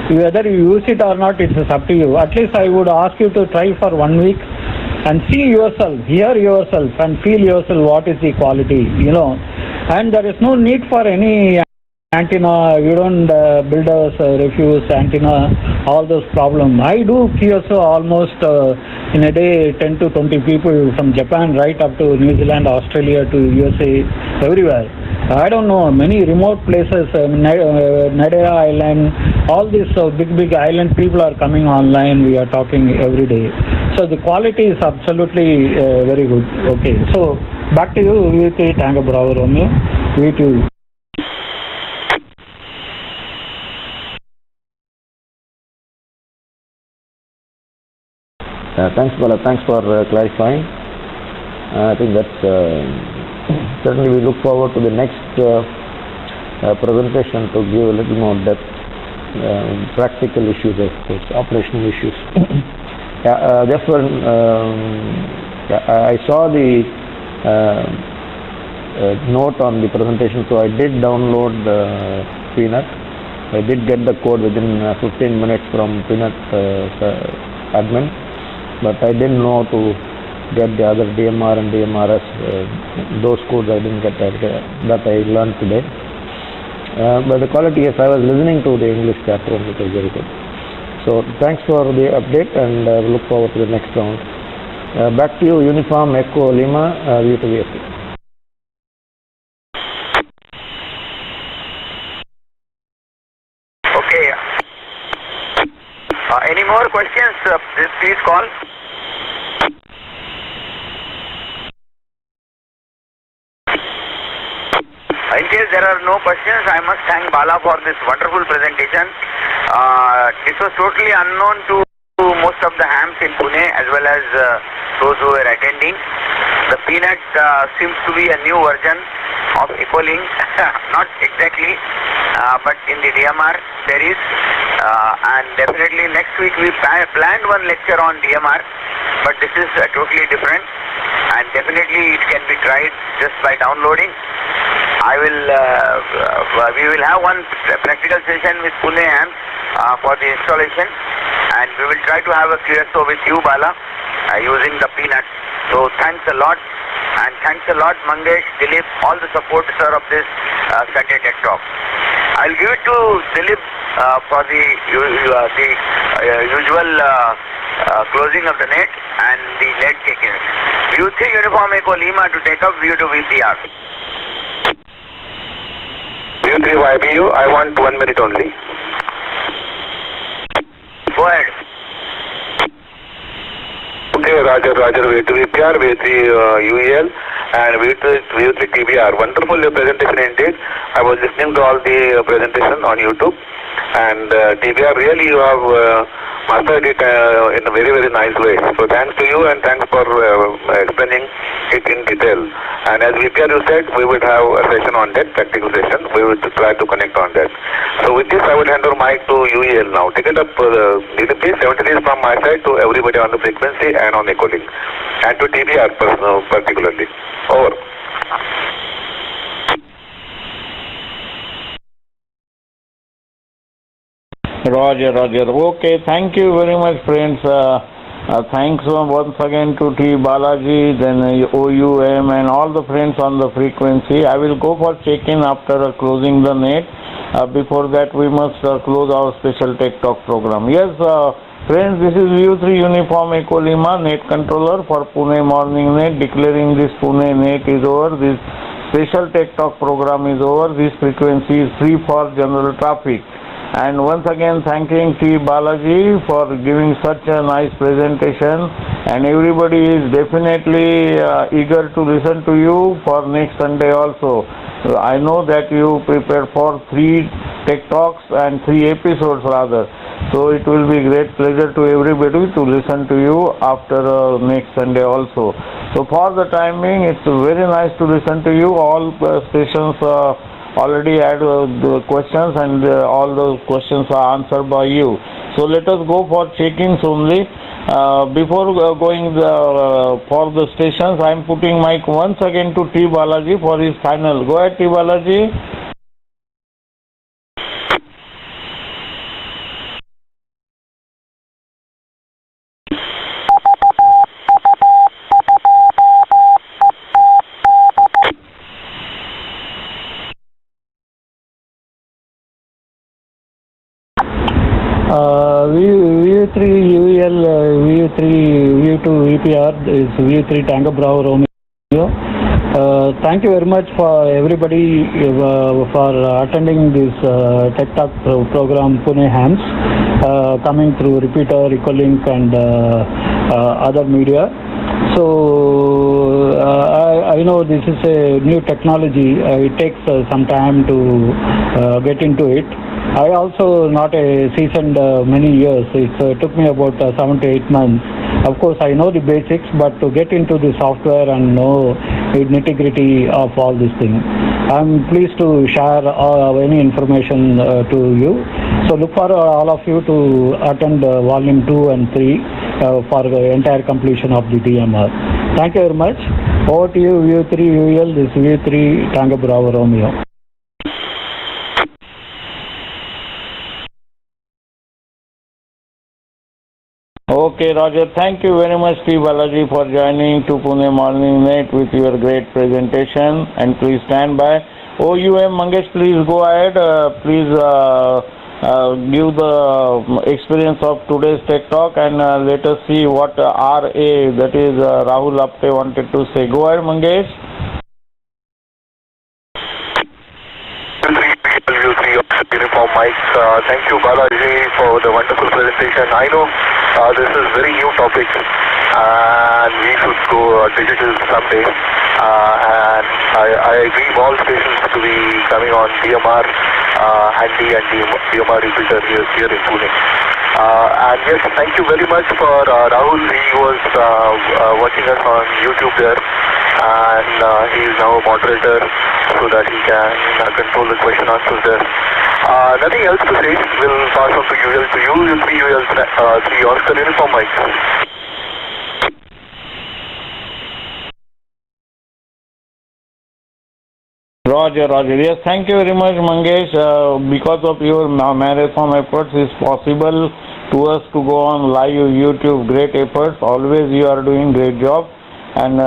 whether you use it or not, it's up to you. At least I would ask you to try for 1 week and see yourself, hear yourself, and feel yourself what is the quality, and there is no need for any antenna. You don't builders refuse antenna, all those problems. I do QSO almost in a day 10 to 20 people from Japan right up to New Zealand, Australia to USA, everywhere. I don't know, many remote places, Nadera Island, all these big island people are coming online. We are talking every day. So the quality is absolutely very good. Okay, so back to you, VU3 Tango Bravo Romeo, V2. Thanks, Bala. Thanks for clarifying. I think that's certainly we look forward to the next presentation to give a little more depth, practical issues, of course, operational issues. Just for, I saw the note on the presentation, so I did download Peanut. I did get the code within 15 minutes from Peanut admin. But I didn't know to get the other DMR and DMRS, those codes I didn't get that I learned today. But the quality, yes, I was listening to the English chapter and it was very good. So thanks for the update, and we look forward to the next round. Back to you, Uniform Echo Lima, VU3TBR. Any more questions? Please call. In case there are no questions, I must thank Bala for this wonderful presentation. This was totally unknown to most of the hams in Pune as well as those who were attending. The Peanut seems to be a new version of Ecolink, not exactly, but in the DMR there is, and definitely next week we planned one lecture on DMR, but this is totally different, and definitely it can be tried just by downloading. We will have one practical session with Pune hams for the installation, and we will try to have a QSO with you, Bala, using the Peanut. So thanks a lot. And thanks a lot, Mangesh, Dilip, all the support, sir, of this Sunday Tech Talk. I'll give it to Dilip for the usual closing of the net and the lead taking. VU3 Uniform Echo Lima to take up VU2VPR. VU3YBU, I want 1 minute only. Go ahead. Okay, Roger, VU3VPR, VU3UEL, and VU3TBR. Wonderful presentation indeed. I was listening to all the presentation on YouTube, and TBR, really you have mastered it in a very, very nice way. So thanks to you, and thanks for explaining it in detail. And as VPR you said, we would have a session on that, practical session. We would try to connect on that. So with this, I would hand over mic to UEL now. Take it up, DDP, 70 from my side to everybody on the frequency and on Ecolink, and to TBR particularly. Over. Roger. Okay, thank you very much, friends. Thanks once again to T. Balaji, then OUM, and all the friends on the frequency. I will go for check-in after closing the net. Before that, we must close our special Tech Talk program. Yes, friends, this is VU3 Uniform Echo Lima, net controller for Pune Morning Net, declaring this Pune net is over. This special Tech Talk program is over. This frequency is free for general traffic. And once again, thanking T. Balaji for giving such a nice presentation, and everybody is definitely eager to listen to you for next Sunday also. I know that you prepared for 3 Tech Talks and 3 episodes rather. So it will be great pleasure to everybody to listen to you after next Sunday also. So for the time being, it's very nice to listen to you. All stations already had the questions, and all those questions are answered by you. So let us go for check-ins only. Before going for the stations, I am putting mic once again to T. Balaji for his final. Go ahead, T. Balaji. VU3 UEL, VU3 VU2 VPR is VU3 Tango Bravo Romeo. Thank you very much for everybody for attending this Tech Talk program Pune Hams, coming through repeater, Ecolink and other media. So I know this is a new technology. It takes some time to get into it. I also not a seasoned many years. It took me about 7 to 8 months. Of course, I know the basics, but to get into the software and know the nitty-gritty of all these things, I'm pleased to share any information to you. So look for all of you to attend volume 2 and 3 for the entire completion of the DMR. Thank you very much. Over to you, VU3 UEL. This is VU3 Tango Bravo Romeo. Okay, Roger. Thank you very much, T. Balaji, for joining to Pune Morning Net with your great presentation. And please stand by. OUM Mangesh, please go ahead. Please give the experience of today's Tech Talk, and let us see what RA, that is Rahul Apte, wanted to say. Go ahead, Mangesh. Uniform mics. Thank you, Balaji, for the wonderful presentation. I know this is very new topic, and we should go digital someday. And I agree all stations to be coming on DMR, handy and DMR repeater here in Pune. And yes, thank you very much for Rahul. He was watching us on YouTube there, and he is now a moderator so that he can control the question answers there. Nothing else to say. We'll pass on to UL to you. 3 UL 3 Oscar uniform mic. Roger. Yes, thank you very much, Mangesh. Because of your marathon efforts, it's possible to us to go on live YouTube. Great efforts. Always you are doing great job. And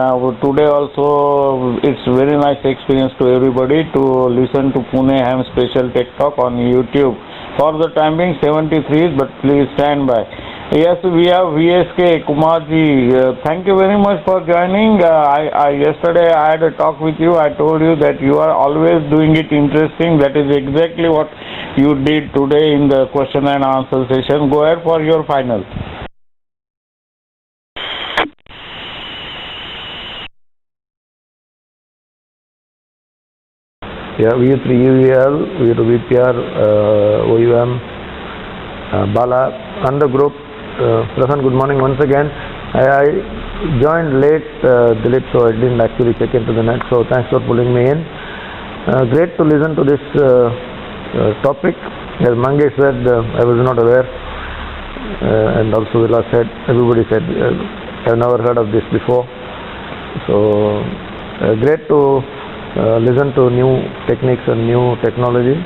today also it's very nice experience to everybody to listen to Pune Ham Special Tech Talk on YouTube. For the time being 73, but please stand by. Yes, we have VSK Kumarji. Thank you very much for joining. Yesterday I had a talk with you. I told you that you are always doing it interesting. That is exactly what you did today in the question and answer session. Go ahead for your final. Yeah, VU3 UEL, VU2 VPR, OUM, Bala, and the group. Prasan, good morning once again. I joined late, Dilip, so I didn't actually check into the net, so thanks for pulling me in. Great to listen to this topic. As Mangesh said, I was not aware, and also Vila said, everybody said, I've never heard of this before. So, great to listen to new techniques and new technology.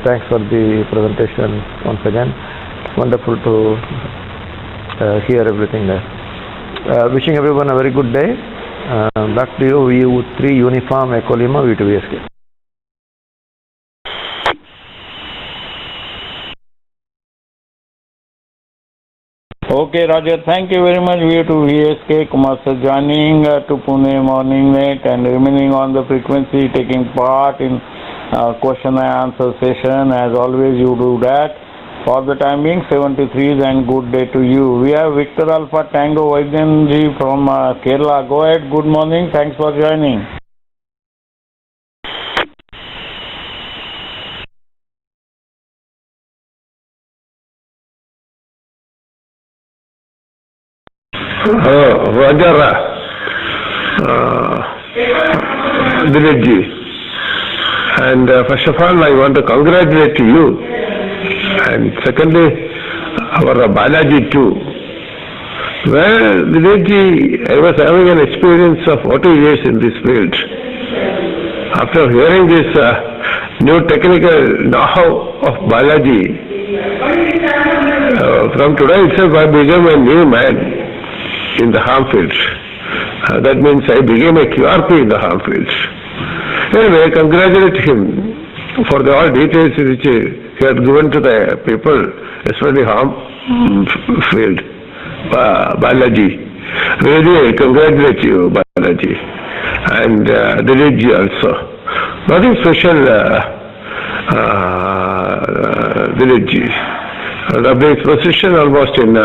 Thanks for the presentation once again. Wonderful to hear everything there. Wishing everyone a very good day. Back to you, VU3 Uniform Echo Lima V2VSK. Okay, Roger. Thank you very much, VU2VSK, Kumar sir, joining to Pune Morning Net and remaining on the frequency, taking part in question and answer session. As always, you do that. For the time being, 73s, and good day to you. We have Victor Alpha Tango Vaidyanji from Kerala. Go ahead. Good morning. Thanks for joining. Roger, Dilipji. And first of all, I want to congratulate you. And secondly, our Balaji too. Well, Vivekji, I was having an experience of 40 years in this field. After hearing this new technical know-how of Balaji, from today itself I became a new man in the harm field. That means I became a QRP in the harm field. Anyway, I congratulate him for the all details which he had given to the people, especially harm field. Balaji. Really, I congratulate you, Balaji. And Dilipji also. Nothing special, Dilipji. The base position almost in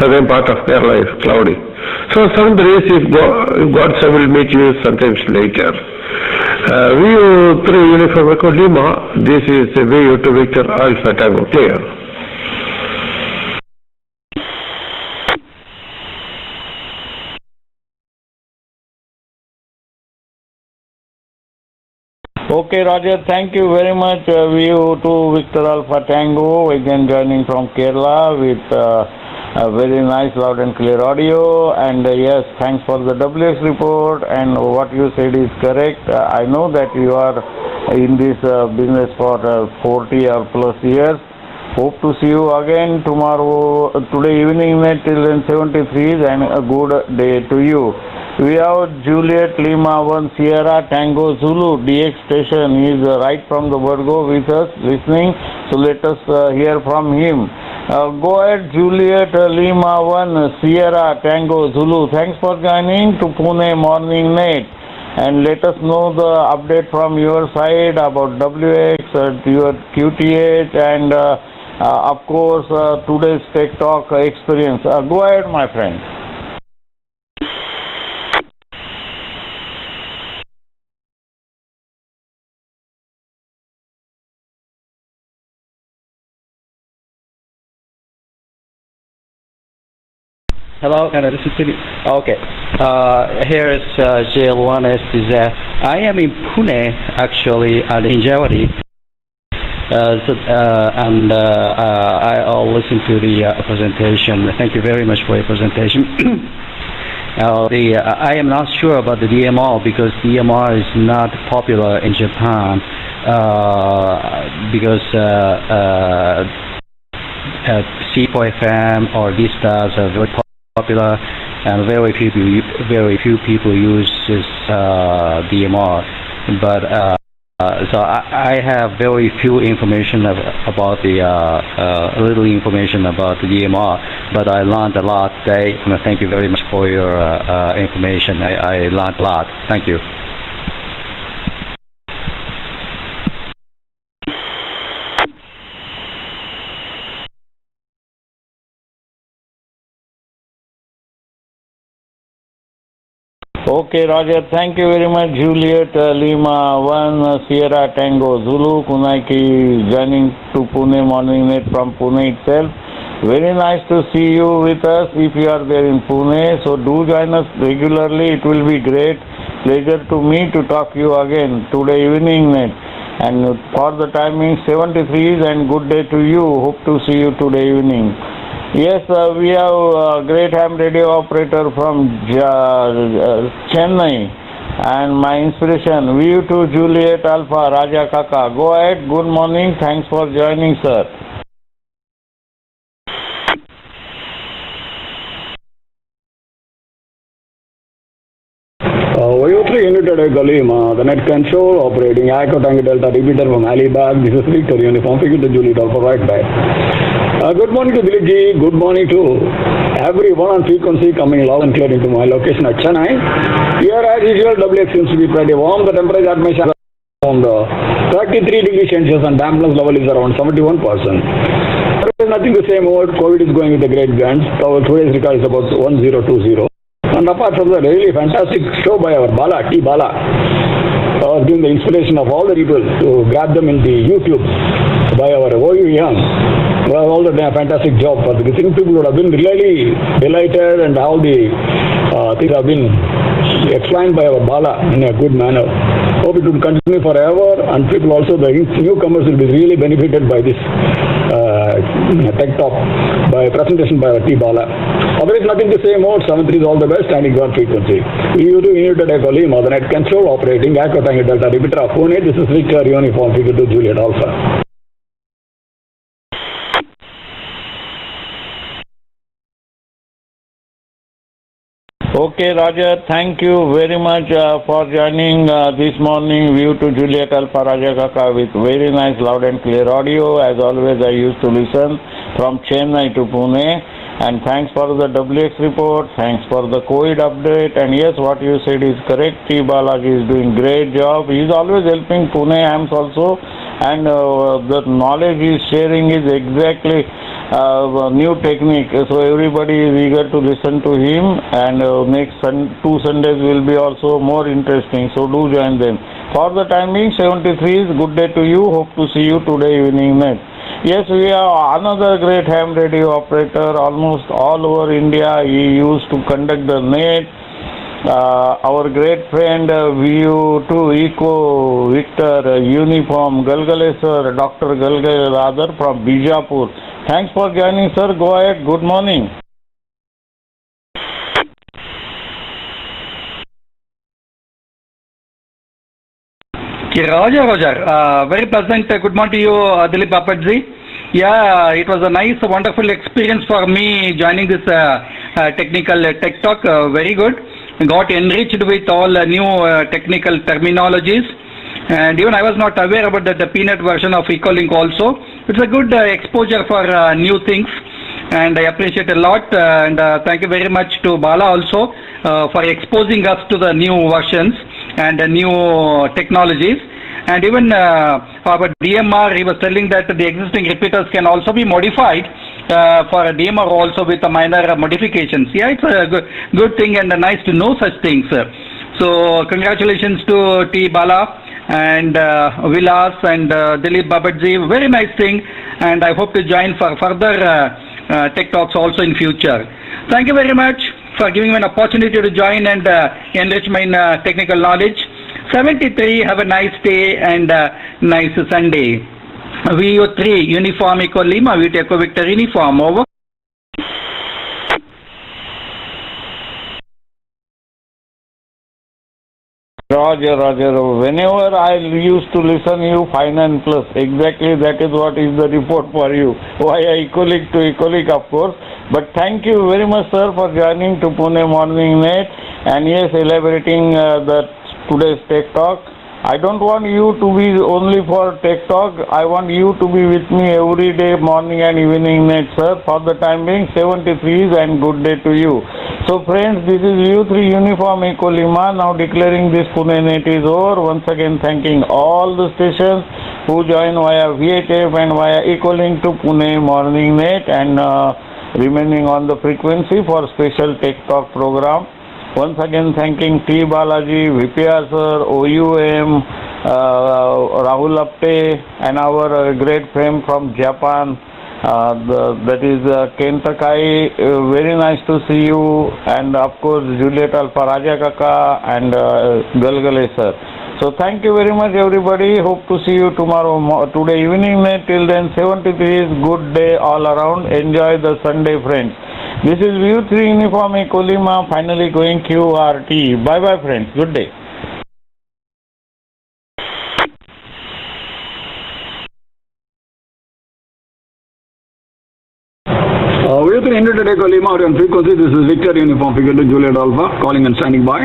southern part of Kerala is cloudy. So some days, if God will meet you sometimes later. VU3 Uniform Echo Lima, this is VU2 Victor Alpha Tango Clear. Okay, Roger, thank you very much. VU2 Victor Alpha Tango, again joining from Kerala with a very nice loud and clear audio. And yes, thanks for the WX report, and what you said is correct. I know that you are in this business for 40 or plus years. Hope to see you again tomorrow, today evening till 73, and a good day to you. We have Juliet Lima 1 Sierra Tango Zulu DX station. He is right from the Virgo with us listening. So let us hear from him. Go ahead, Juliet Lima 1 Sierra Tango Zulu. Thanks for joining to Pune Morning Net. And let us know the update from your side about WX, your QTH, and of course today's Tech Talk experience. Go ahead, my friend. Hello, this is Philip. Okay, here is JL1STZ. I am in Pune, actually, and in Jewelry. And I'll listen to the presentation. Thank you very much for your presentation. I am not sure about the DMR because DMR is not popular in Japan because C4FM or D-Stars are very popular, and very few people use this DMR. But so I have very few information about the little information about the DMR. But I learned a lot today, and thank you very much for your information. I learned a lot. Thank you. Okay, Roger. Thank you very much, Juliet Lima 1 Sierra Tango Zulu Kunaiki, joining to Pune Morning Net from Pune itself. Very nice to see you with us if you are there in Pune. So do join us regularly. It will be great pleasure to me to talk to you again today evening net. And for the timing 73 and good day to you. Hope to see you today evening. Yes, we have a great ham radio operator from Chennai, and my inspiration, VU2 Juliet Alpha Raja Kaka. Go ahead, good morning, thanks for joining, sir. VU3 United Galima, the net control operating Echo Tango Delta repeater from Alibag. This is Victor Uniform, figure to Juliet Alpha right back. Good morning to Dilipji, good morning to everyone on frequency coming loud and clear into my location at Chennai. Here as usual, WX seems to be pretty warm. The temperature at my shop is around 33 degrees Celsius and dampness level is around 71%. There is nothing to say more. COVID is going with the great guns. Our today's record is about 1020. And apart from that, really fantastic show by our Bala, T. Bala, giving the inspiration of all the people to grab them in the YouTube by our VU Young. Well, all the fantastic job for the thing. People would have been really delighted, and all the things have been explained by our Bala in a good manner. Hope it will continue forever, and people also, the newcomers will be really benefited by this tech talk by presentation by T. Bala. Otherwise, nothing to say more. 73 is all the best, and ignore frequency. VU2 Unit Echo Lima, the net control operating Echo Tango Delta repeater of Pune. This is Victor Uniform Figure 2 Juliet Alpha. Okay, Roger, thank you very much for joining this morning VU2 Juliet Alpha Raja Kaka with very nice loud and clear audio. As always, I used to listen from Chennai to Pune. And thanks for the WX report, thanks for the COVID update. And yes, what you said is correct. T. Balaji is doing great job. He is always helping Pune hams also. And the knowledge he is sharing is exactly new technique, so everybody is eager to listen to him, and next 2 Sundays will be also more interesting, so do join them. For the time being, 73 is good day to you. Hope to see you today evening net. Yes, we have another great ham radio operator almost all over India. He used to conduct the net. Our great friend VU2 Eco Victor Uniform Galgalesar, Dr. Galgal rather, from Bijapur. Thanks for joining, sir. Go ahead. Good morning. Roger. Very pleasant. Good morning to you, Dilip Bapadji. Yeah, it was a nice, wonderful experience for me joining this technical tech talk. Very good. Got enriched with all new technical terminologies. And even I was not aware about the peanut version of Ecolink also. It's a good exposure for new things, and I appreciate a lot. And thank you very much to Bala also for exposing us to the new versions and new technologies. And even for DMR, he was telling that the existing repeaters can also be modified for a DMR also with a minor modifications. Yeah, it's a good thing and nice to know such things. So congratulations to T. Bala and Vilas and Dilip Babatji. Very nice thing, and I hope to join for further tech talks also in future. Thank you very much for giving me an opportunity to join and enrich my technical knowledge. 73, have a nice day and nice Sunday. VU3 Uniform Echo Lima, VU2 Echo Victor Uniform, over. Roger. Whenever I used to listen you, Fine and Plus, exactly that is what is the report for you. Via Ecolink to Ecolink, of course. But thank you very much, sir, for joining to Pune Morning Net. And yes, elaborating today's Tech Talk. I don't want you to be only for Tech Talk. I want you to be with me every day, morning and evening net, sir. For the time being, 73s and good day to you. So friends, this is VU3 Uniform Echo Lima. Now declaring this Pune net is over. Once again thanking all the stations who join via VHF and via Ecolink to Pune Morning Net, and remaining on the frequency for special Tech Talk program. Once again thanking T. Balaji, VPR sir, OUM, Rahul Apte, and our great friend from Japan, that is Ken Takai. Very nice to see you, and of course Juliet Alpha Raja Kaka and Galgale sir. So thank you very much everybody. Hope to see you today evening. Till then, 73 is good day all around. Enjoy the Sunday, friends. This is VU3 Uniform Echo Lima, finally going QRT. Bye bye friends. Good day. VU3 Echo Lima on frequency. This is Victor Uniform Figure 2 Juliet Alpha calling and standing by.